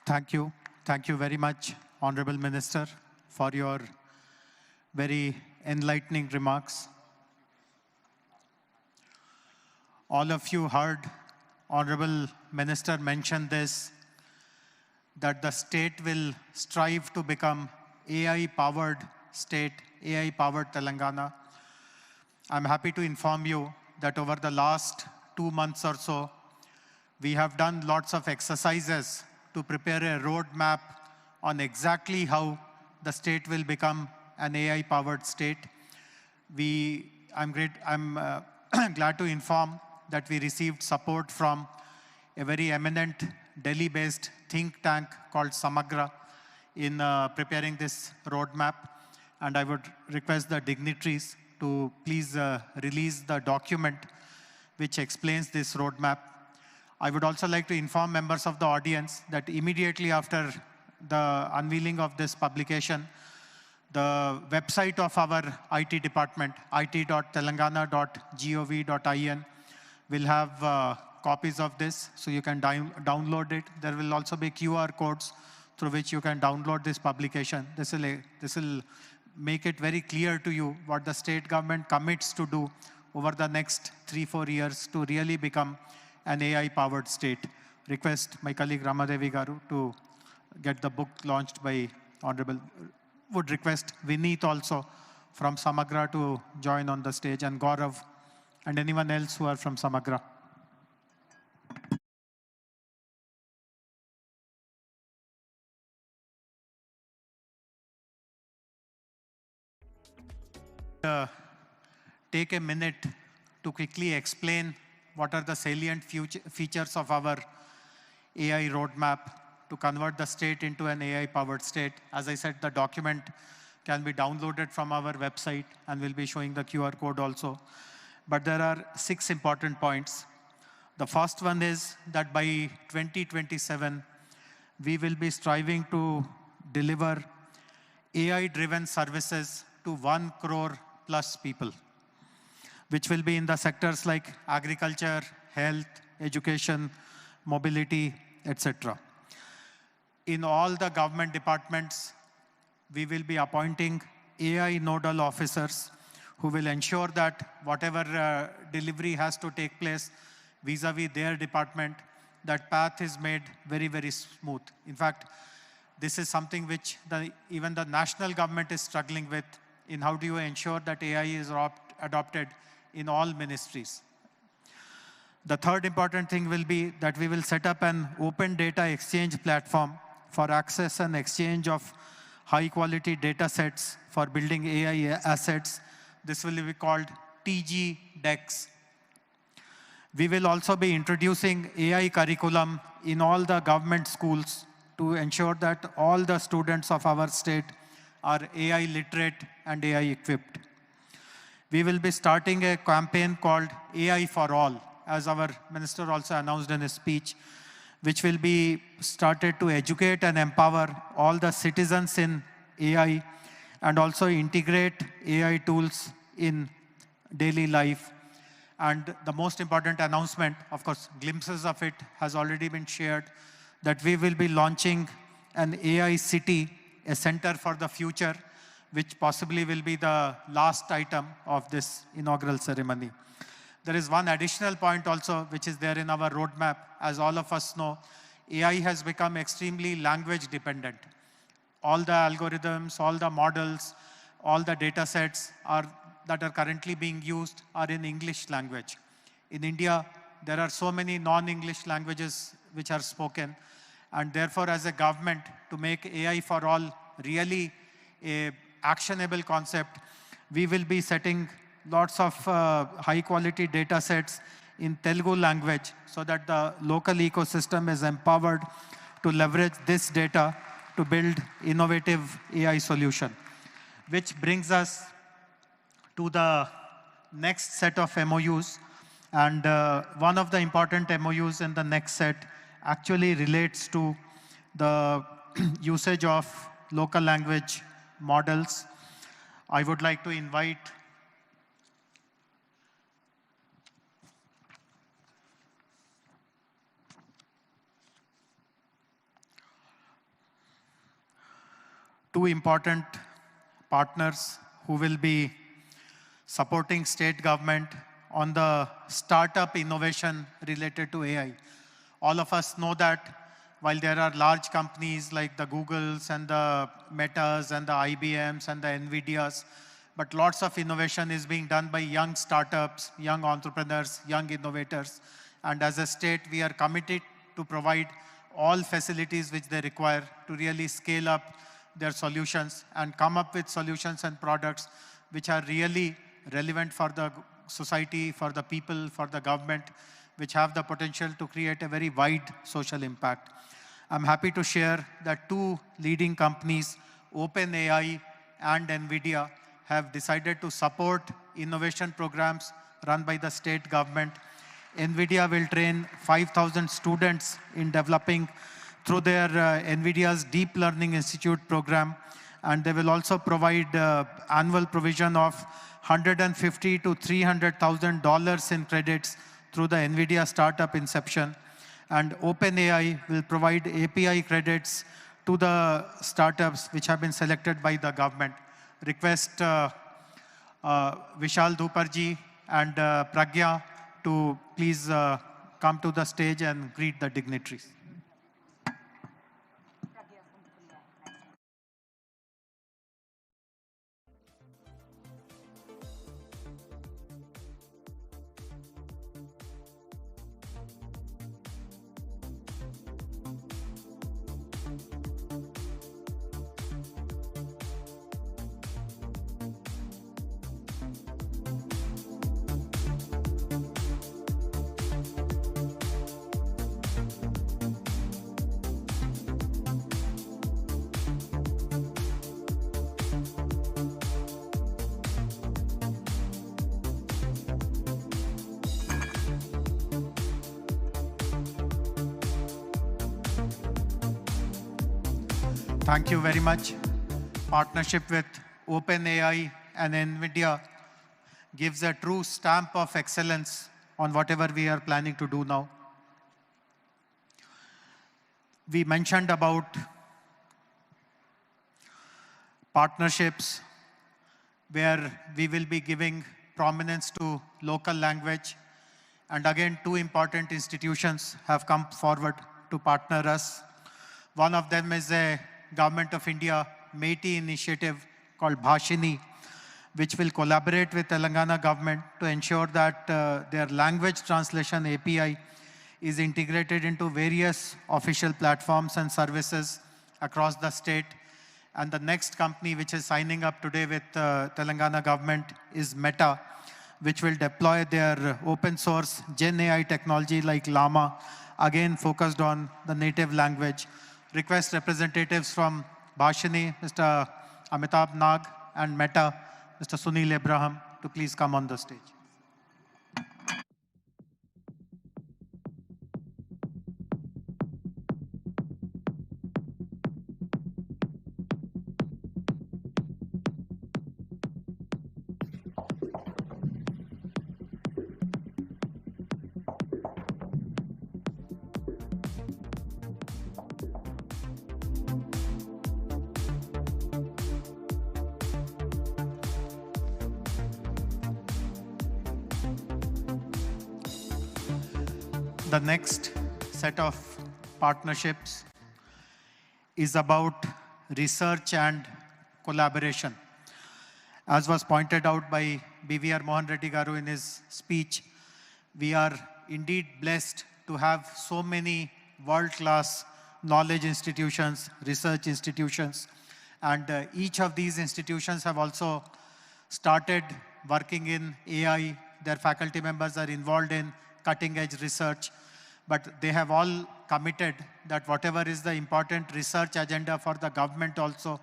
Thank you. Thank you very much, Honorable Minister, for your very enlightening remarks. All of you heard Honorable Minister mention this, that the state will strive to become AI-powered state, AI-powered Telangana. I'm happy to inform you that over the last 2 months or so, we have done lots of exercises to prepare a roadmap on exactly how the state will become an AI-powered state. I'm glad to inform that we received support from a very eminent Delhi-based think tank called Samagra in preparing this roadmap. And I would request the dignitaries to please release the document which explains this roadmap. I would also like to inform members of the audience that immediately after the unveiling of this publication, the website of our IT department, it.telangana.gov.in, will have copies of this, so you can download it. There will also be QR codes through which you can download this publication. This will make it very clear to you what the state government commits to do over the next 3-4 years to really become an AI-powered state. Request my colleague Ramadevi Garu to get the book launched by Honorable. Would request Vineet also from Samagra to join on the stage, and Gaurav and anyone else who are from Samagra. Take a minute to quickly explain what are the salient features of our AI roadmap to convert the state into an AI-powered state. As I said, the document can be downloaded from our website, and we'll be showing the QR code also. But there are 6 important points. The first one is that by 2027, we will be striving to deliver AI-driven services to 1 crore plus people. which will be in the sectors like agriculture, health, education, mobility, etc. In all the government departments, we will be appointing AI nodal officers who will ensure that whatever delivery has to take place vis-a-vis their department, that path is made very, very smooth. In fact, this is something which even the national government is struggling with in how do you ensure that AI is adopted in all ministries. The third important thing will be that we will set up an open data exchange platform for access and exchange of high-quality data sets for building AI assets. This will be called TG DEX. We will also be introducing AI curriculum in all the government schools to ensure that all the students of our state are AI literate and AI equipped. We will be starting a campaign called AI for All, as our minister also announced in his speech, which will be started to educate and empower all the citizens in AI and also integrate AI tools in daily life. And the most important announcement, of course, glimpses of it has already been shared, that we will be launching an AI city, a center for the future, which possibly will be the last item of this inaugural ceremony. There is one additional point also, which is there in our roadmap. As all of us know, AI has become extremely language dependent. All the algorithms, all the models, all the data sets that are currently being used are in English language. In India, there are so many non-English languages which are spoken. And therefore, as a government, to make AI for all really a actionable concept, we will be setting lots of high-quality data sets in Telugu language so that the local ecosystem is empowered to leverage this data to build innovative AI solution. Which brings us to the next set of MOUs. And one of the important MOUs in the next set actually relates to the usage of local language models. I would like to invite two important partners who will be supporting state government on the startup innovation related to AI. All of us know that while there are large companies like the Googles and the Metas and the IBMs and the NVIDIAs, but lots of innovation is being done by young startups, young entrepreneurs, young innovators. And as a state, we are committed to provide all facilities which they require to really scale up their solutions and come up with solutions and products which are really relevant for the society, for the people, for the government, which have the potential to create a very wide social impact. I'm happy to share that two leading companies, OpenAI and NVIDIA, have decided to support innovation programs run by the state government. NVIDIA will train 5,000 students in developing through their NVIDIA's Deep Learning Institute program. And they will also provide annual provision of $150,000 to $300,000 in credits through the NVIDIA Startup Inception. And OpenAI will provide API credits to the startups which have been selected by the government. Request Vishal Dhuparji and Pragya to please come to the stage and greet the dignitaries. Thank you very much. Partnership with OpenAI and NVIDIA gives a true stamp of excellence on whatever we are planning to do now. We mentioned about partnerships where we will be giving prominence to local language. And again, two important institutions have come forward to partner us. One of them is a Government of India Meiti initiative called Bhashini, which will collaborate with Telangana government to ensure that their language translation API is integrated into various official platforms and services across the state. And the next company which is signing up today with Telangana government is Meta, which will deploy their open source Gen AI technology like Llama, again focused on the native language. Request representatives from Bhashini, Mr. Amitabh Nag, and Meta, Mr. Sunil Abraham, to please come on the stage. The next set of partnerships is about research and collaboration. As was pointed out by BVR Mohan Reddy Garu in his speech, we are indeed blessed to have so many world-class knowledge institutions, research institutions, and each of these institutions have also started working in AI. Their faculty members are involved in cutting-edge research, but they have all committed that whatever is the important research agenda for the government also,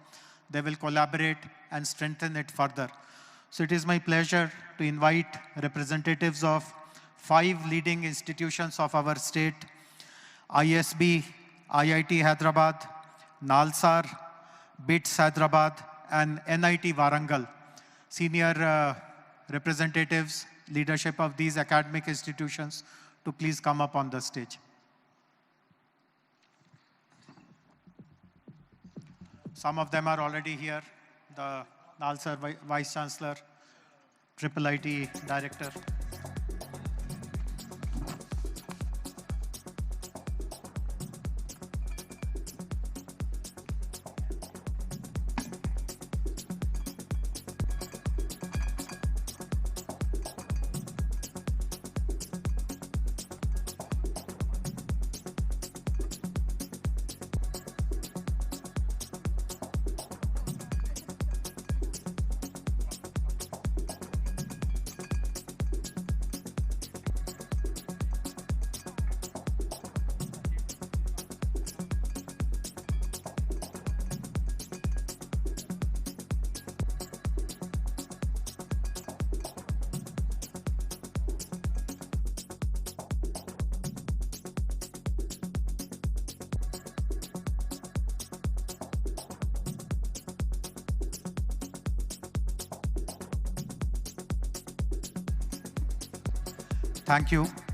they will collaborate and strengthen it further. So it is my pleasure to invite representatives of 5 leading institutions of our state: ISB, IIT Hyderabad, NALSAR, BITS Hyderabad, and NIT Warangal. Senior representatives, leadership of these academic institutions, to please come up on the stage. Some of them are already here. The NALSAR Vice Chancellor, IIIT Director.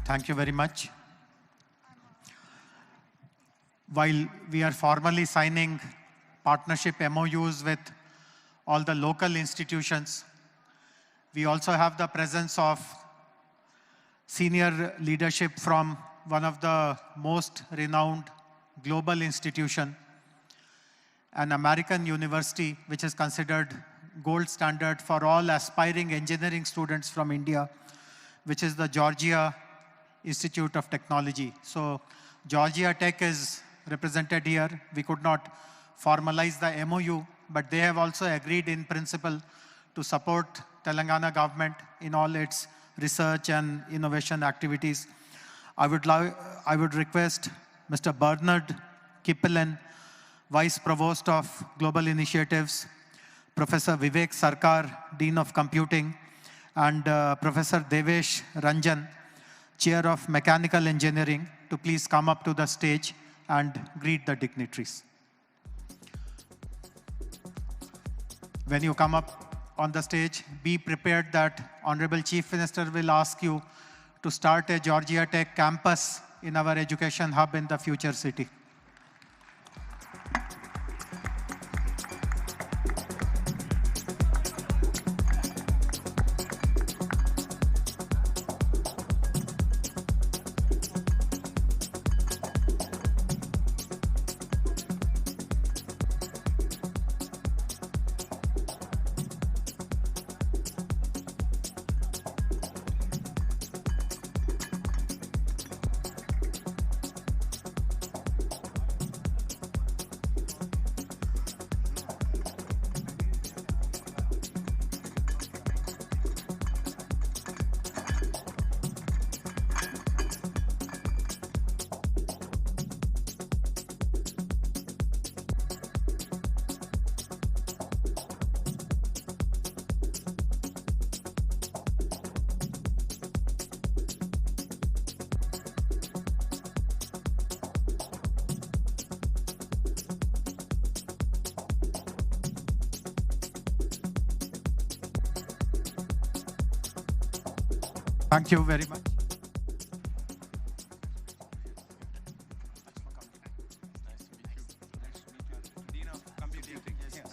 Thank you very much. While we are formally signing partnership MOUs with all the local institutions, we also have the presence of senior leadership from one of the most renowned global institution, an American university which is considered gold standard for all aspiring engineering students from India, which is the Georgia Institute of Technology. So Georgia Tech is represented here. We could not formalize the MOU, but they have also agreed in principle to support Telangana government in all its research and innovation activities. I would request Mr. Bernard Kippelan, Vice Provost of Global Initiatives, Professor Vivek Sarkar, Dean of Computing, and Professor Devesh Ranjan, Chair of Mechanical Engineering, to please come up to the stage and greet the dignitaries. When you come up, on the stage, be prepared that Honorable Chief Minister will ask you to start a Georgia Tech campus in our education hub in the future city. Thank you very much.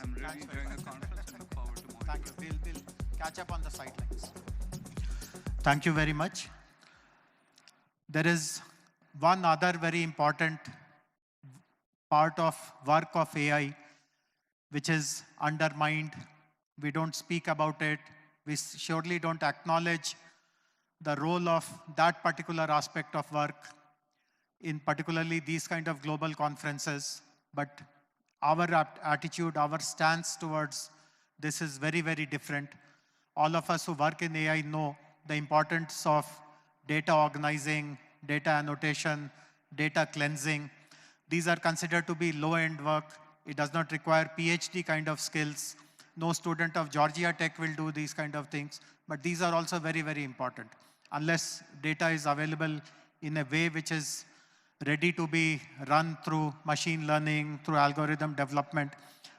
I'm really enjoying the conference and look forward to more. Thank you. We'll catch up on the sidelines. Thank you very much. There is one other very important part of work of AI which is undermined. We don't speak about it. We surely don't acknowledge the role of that particular aspect of work in particularly these kind of global conferences. But our attitude, our stance towards this is very, very different. All of us who work in AI know the importance of data organizing, data annotation, data cleansing. These are considered to be low-end work. It does not require PhD kind of skills. No student of Georgia Tech will do these kind of things, but these are also very, very important. Unless data is available in a way which is ready to be run through machine learning, through algorithm development,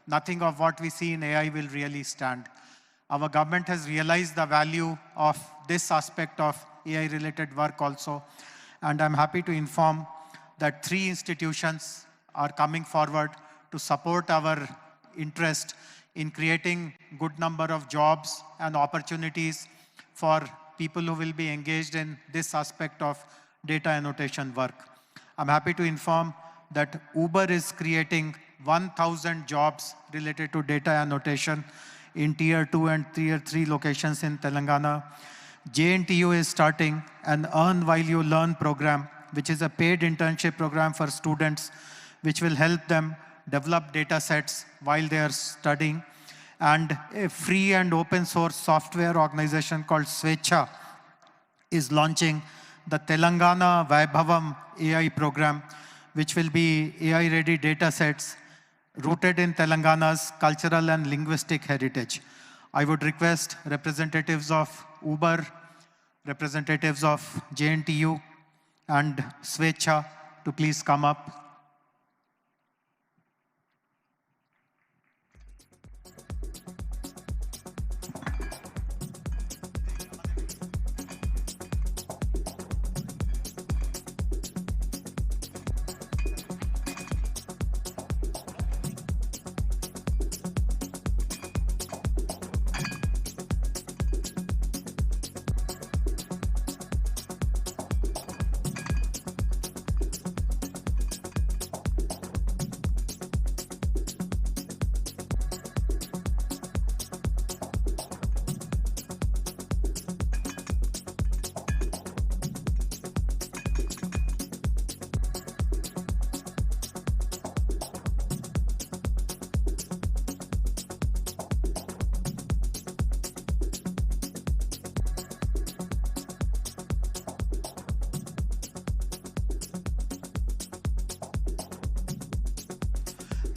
nothing of what we see in AI will really stand. Our government has realized the value of this aspect of AI-related work also, and I'm happy to inform that 3 institutions are coming forward to support our interest in creating good number of jobs and opportunities for people who will be engaged in this aspect of data annotation work. I'm happy to inform that Uber is creating 1,000 jobs related to data annotation in Tier 2 and Tier 3 locations in Telangana. JNTU is starting an Earn While You Learn program, which is a paid internship program for students, which will help them develop data sets while they are studying. And a free and open source software organization called Swecha is launching the Telangana Vaibhavam AI program, which will be AI-ready data sets rooted in Telangana's cultural and linguistic heritage. I would request representatives of Uber, representatives of JNTU, and Swecha to please come up.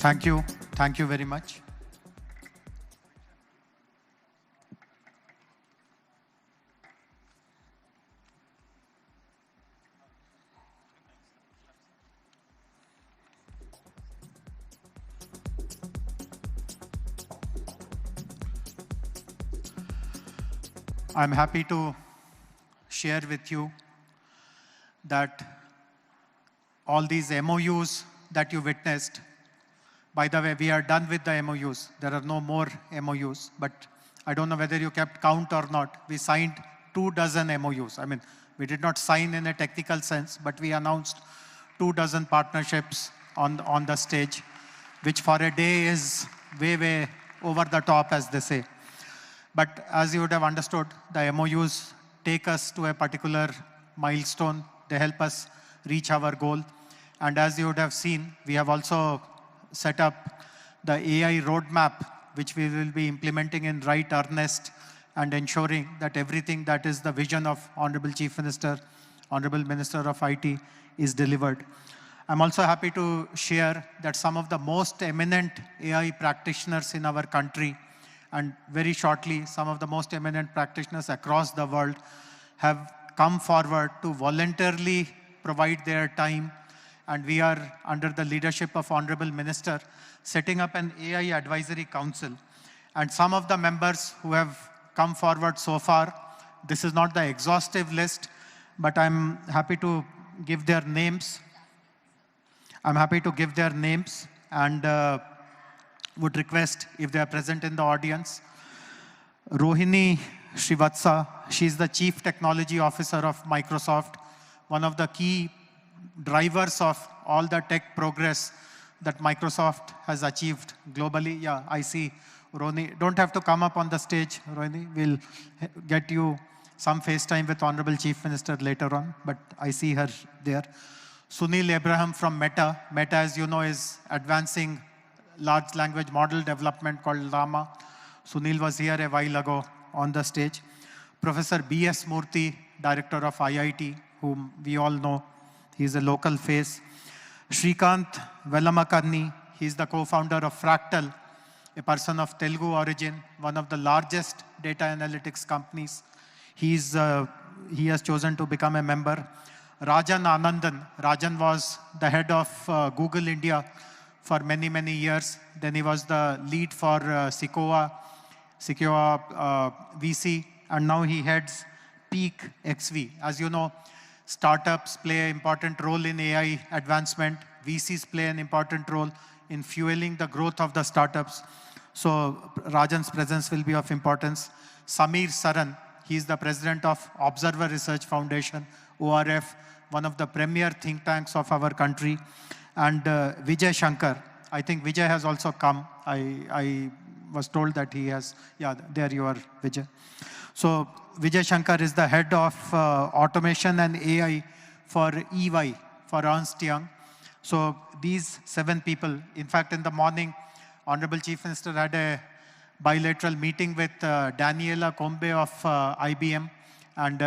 Thank you. Thank you very much. I'm happy to share with you that all these MOUs that you witnessed, by the way, we are done with the MOUs. There are no more MOUs, but I don't know whether you kept count or not. We signed 24 MOUs. I mean, we did not sign in a technical sense, but we announced 24 partnerships on the stage, which for a day is way, way over the top, as they say. But as you would have understood, the MOUs take us to a particular milestone. They help us reach our goal. And as you would have seen, we have also set up the AI roadmap, which we will be implementing in right earnest and ensuring that everything that is the vision of Honorable Chief Minister, Honorable Minister of IT is delivered. I'm also happy to share that some of the most eminent AI practitioners in our country, and very shortly, some of the most eminent practitioners across the world have come forward to voluntarily provide their time. And we are, under the leadership of Honorable Minister, setting up an AI Advisory Council. And some of the members who have come forward so far, this is not the exhaustive list, but I'm happy to give their names. I'm happy to give their names and would request if they are present in the audience. Rohini Srivatsa, she's the Chief Technology Officer of Microsoft, one of the key drivers of all the tech progress that Microsoft has achieved globally. Yeah, I see Rohini. Don't have to come up on the stage, Rohini. We'll get you some FaceTime with Honorable Chief Minister later on, but I see her there. Sunil Abraham from Meta. Meta, as you know, is advancing large language model development called Llama. Sunil was here a while ago on the stage. Professor B.S. Murthy, Director of IIT, whom we all know. He's a local face. Shrikant Velamakarni, he's the co-founder of Fractal, a person of Telugu origin, one of the largest data analytics companies. He has chosen to become a member. Rajan Anandan. Rajan was the head of Google India for many, many years. Then he was the lead for Sequoia VC, and now he heads Peak XV. As you know, startups play an important role in AI advancement. VCs play an important role in fueling the growth of the startups. So Rajan's presence will be of importance. Samir Saran, he's the president of Observer Research Foundation, ORF, one of the premier think tanks of our country. And Vijay Shankar, I think Vijay has also come. I was told that he has, yeah, there you are, Vijay. So Vijay Shankar is the head of automation and AI for EY, for Ernst Young. So these 7 people, in fact, in the morning, Honorable Chief Minister had a bilateral meeting with Daniela Combe of IBM, and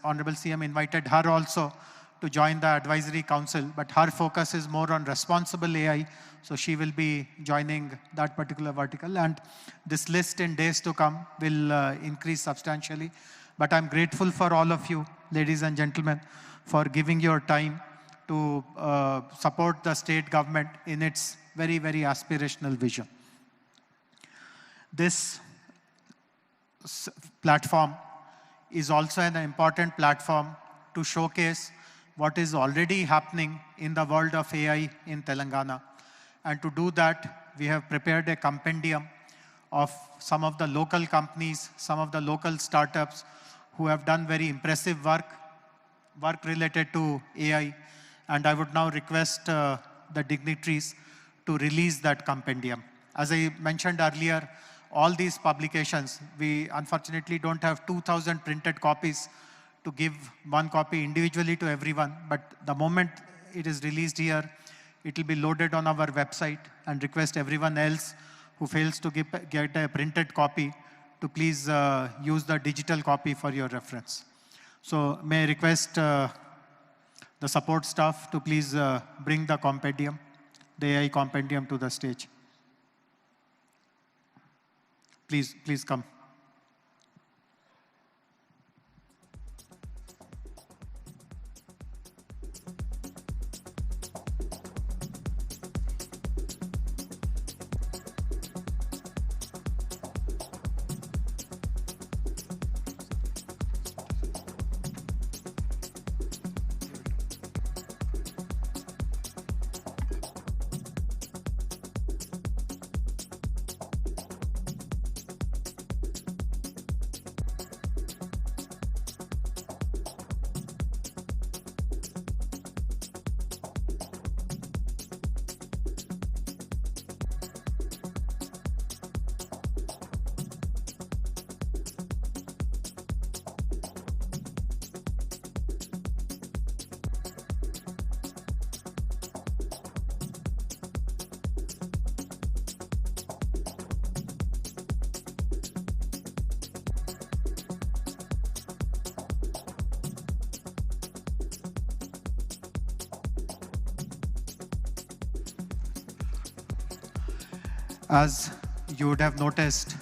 Honorable CM invited her also to join the advisory council, but her focus is more on responsible AI, so she will be joining that particular vertical. And this list in days to come will increase substantially. But I'm grateful for all of you, ladies and gentlemen, for giving your time to support the state government in its very, very aspirational vision. This platform is also an important platform to showcase what is already happening in the world of AI in Telangana. And to do that, we have prepared a compendium of some of the local companies, some of the local startups who have done very impressive work related to AI. And I would now request the dignitaries to release that compendium. As I mentioned earlier, all these publications, we unfortunately don't have 2,000 printed copies to give one copy individually to everyone, but the moment it is released here, it will be loaded on our website, and request everyone else who fails to get a printed copy to please use the digital copy for your reference. So may I request the support staff to please bring the compendium, the AI compendium, to the stage. Please come. As you would have noticed,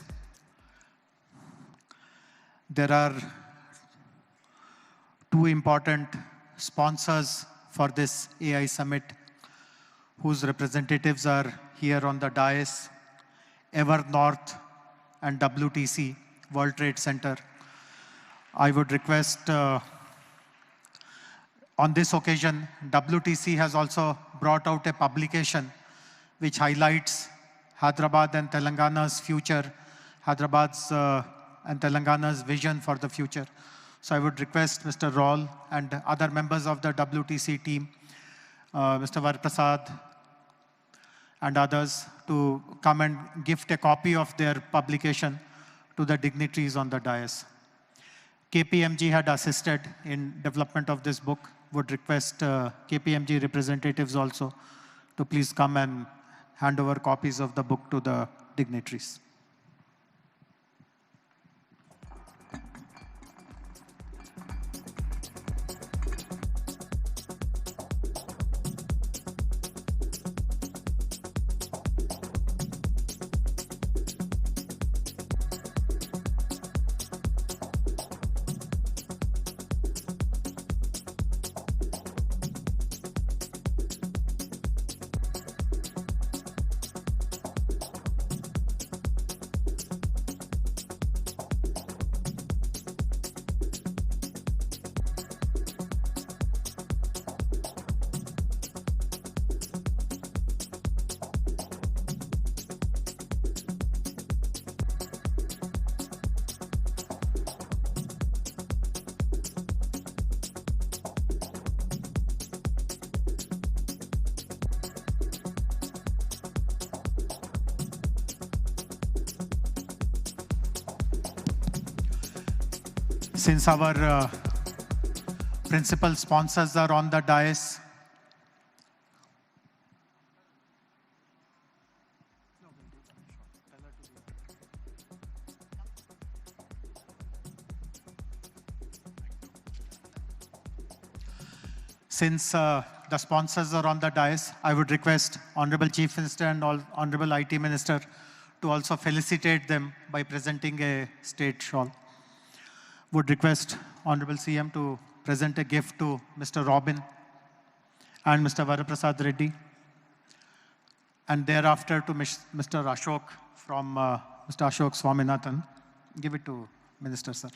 there are two important sponsors for this AI Summit whose representatives are here on the dais, Evernorth and WTC, World Trade Center. I would request, on this occasion, WTC has also brought out a publication which highlights Hyderabad and Telangana's future, Hyderabad's and Telangana's vision for the future. So I would request Mr. Raul and other members of the WTC team, Mr. Varprasad and others, to come and gift a copy of their publication to the dignitaries on the dais. KPMG had assisted in development of this book. Would request KPMG representatives also to please come and hand over copies of the book to the dignitaries. Since our principal sponsors are on the dais, the sponsors are on the dais, I would request Honorable Chief Minister and Honorable IT Minister to also felicitate them by presenting a state shawl. Would request Honorable CM to present a gift to Mr. Robin and Mr. Varaprasad Reddy, and thereafter to Mr. Ashok from Mr. Ashok Swaminathan. Give it to Minister, sir.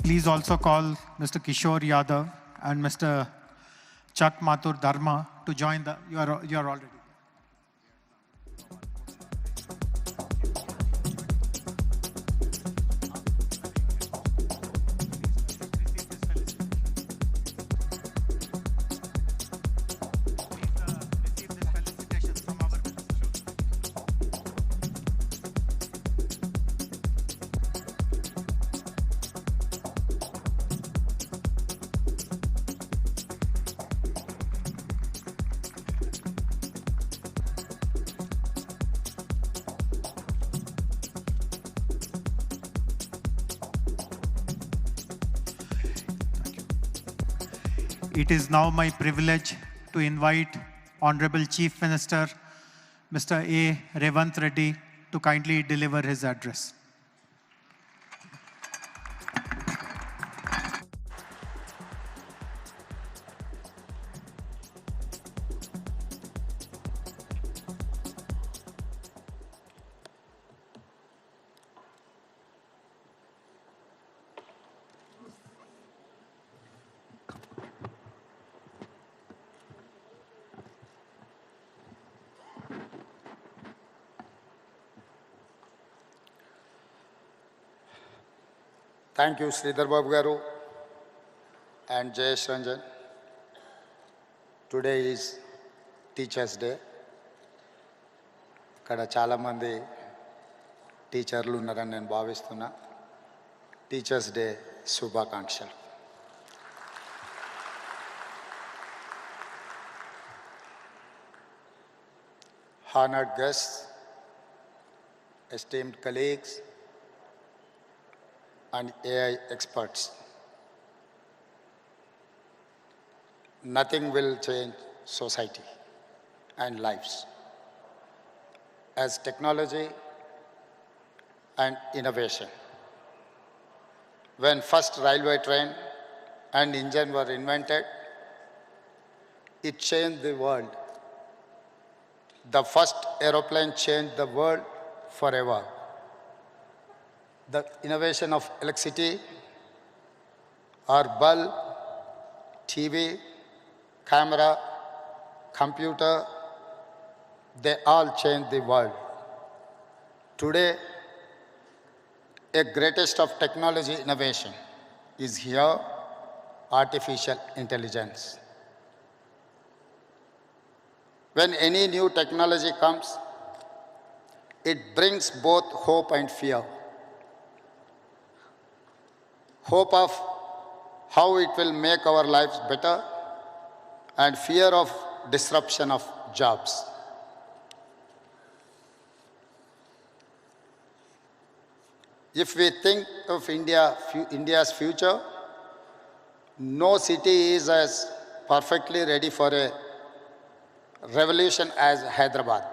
Please also call Mr. Kishore Yadav and Mr. Chak Mathur Dharma to join the, you are already. It is now my privilege to invite Honorable Chief Minister, Mr. A.Revanth Reddy, to kindly deliver his address. Thank you, Sridhar Babu Garu and Jayesh Ranjan. Today is Teachers' Day. ఇక్కడ చాలామంది టీచర్లు ఉన్నారని నేను భావిస్తున్నా. Teachers day శుభాకాంక్షలు. Honored guests, esteemed colleagues, and AI experts. Nothing will change society and lives as technology and innovation. When first railway train and engine were invented, it changed the world. The first aeroplane changed the world forever. The innovation of electricity, or bulb, TV, camera, computer, they all changed the world. Today, a greatest of technology innovation is here, artificial intelligence. When any new technology comes, it brings both hope and fear. Hope of how it will make our lives better and fear of disruption of jobs. If we think of India's future, no city is as perfectly ready for a revolution as Hyderabad.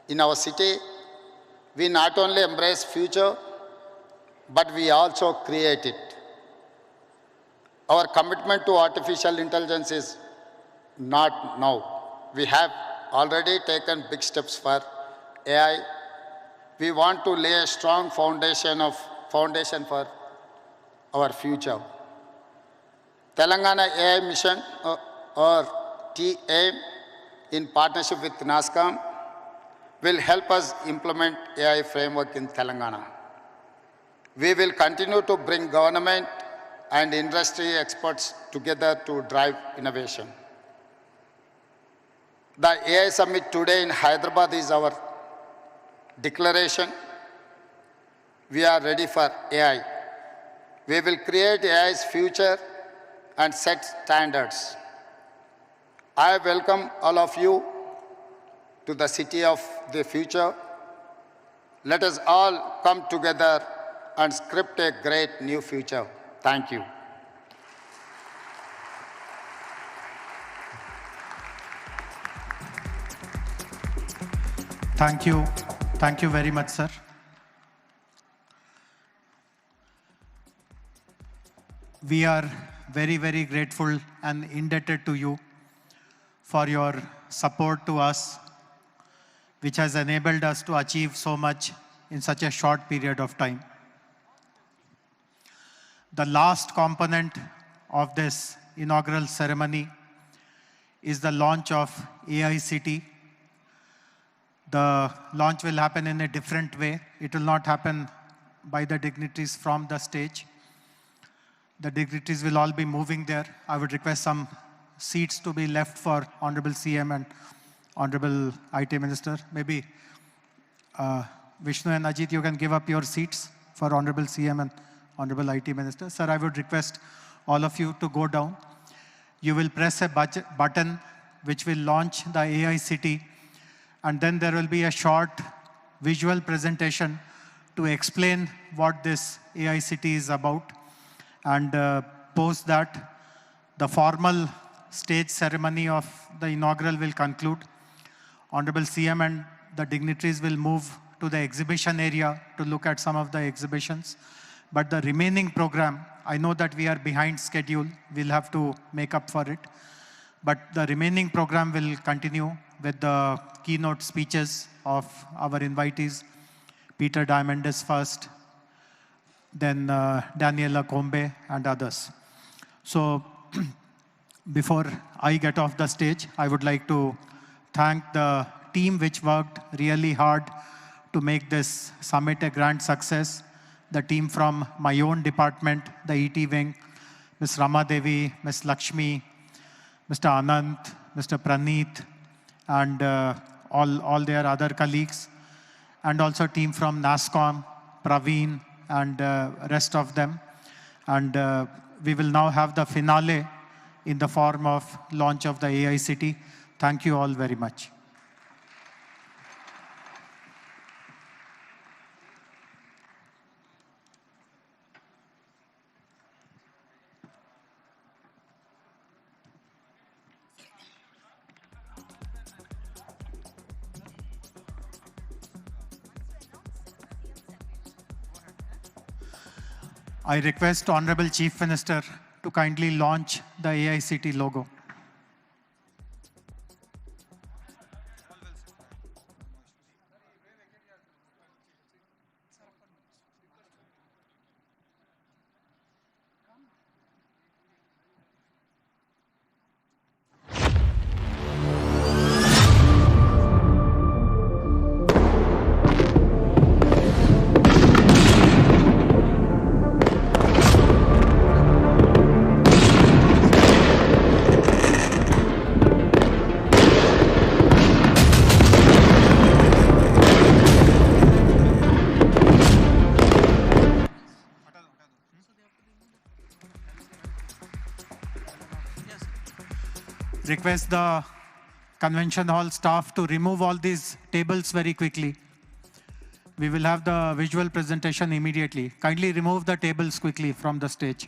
In our city, we not only embrace future, but we also create it. Our commitment to artificial intelligence is not now. We have already taken big steps for AI. We want to lay a strong foundation for our future. Telangana AI Mission or TAIM in partnership with NASCOM will help us implement AI framework in Telangana. We will continue to bring government and industry experts together to drive innovation. The AI Summit today in Hyderabad is our declaration. We are ready for AI. We will create AI's future and set standards. I welcome all of you to the city of the future. Let us all come together and script a great new future. Thank you. Thank you. Thank you very much, sir. We are very, very grateful and indebted to you for your support to us, which has enabled us to achieve so much in such a short period of time. The last component of this inaugural ceremony is the launch of AICT. The launch will happen in a different way. It will not happen by the dignitaries from the stage. The dignitaries will all be moving there. I would request some seats to be left for Honorable CM and Honorable IT Minister. Maybe Vishnu and Ajit, you can give up your seats for Honorable CM and Honorable IT Minister. Sir, I would request all of you to go down. You will press a button which will launch the AICT, and then there will be a short visual presentation to explain what this AICT is about. And post that, the formal stage ceremony of the inaugural will conclude. Honorable CM and the dignitaries will move to the exhibition area to look at some of the exhibitions. But the remaining program, I know that we are behind schedule. We'll have to make up for it. But the remaining program will continue with the keynote speeches of our invitees. Peter Diamandis first, then Daniela Combe and others. So before I get off the stage, I would like to thank the team which worked really hard to make this summit a grand success. the team from my own department, the ET wing, Ms. Rama Devi, Ms. Lakshmi, Mr. Anant, Mr. Praneeth, and all their other colleagues, and also team from NASSCOM, Praveen, and rest of them. And we will now have the finale in the form of launch of the AI City. Thank you all very much. I request Honorable Chief Minister to kindly launch the AI City logo. Request the convention hall staff to remove all these tables very quickly. We will have the visual presentation immediately. Kindly remove the tables quickly from the stage.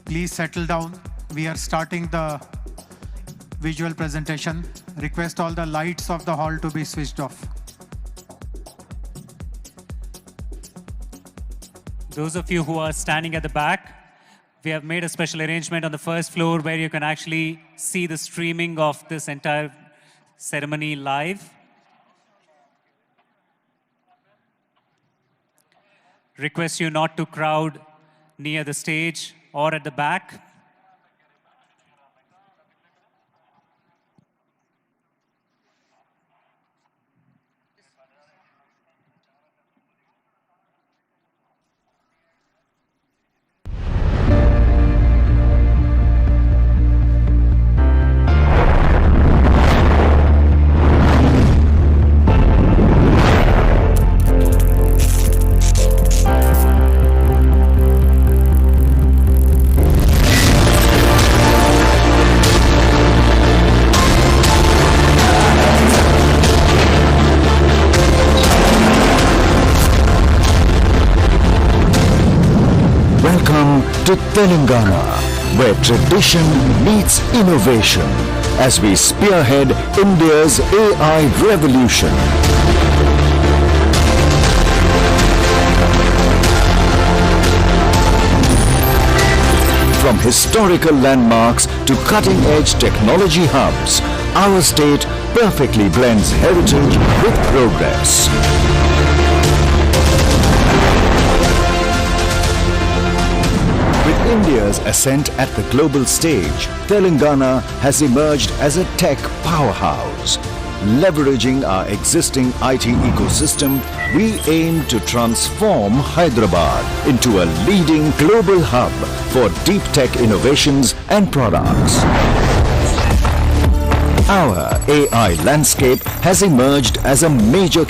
Please settle down. We are starting the visual presentation. Request all the lights of the hall to be switched off. Those of you who are standing at the back, we have made a special arrangement on the first floor where you can actually see the streaming of this entire ceremony live. Request you not to crowd near the stage or at the back. To Telangana, where tradition meets innovation as we spearhead India's AI revolution. From historical landmarks to cutting-edge technology hubs, our state perfectly blends heritage with progress. With India's ascent at the global stage, Telangana has emerged as a tech powerhouse. Leveraging our existing IT ecosystem, we aim to transform Hyderabad into a leading global hub for deep tech innovations and products. Our AI landscape has emerged as a major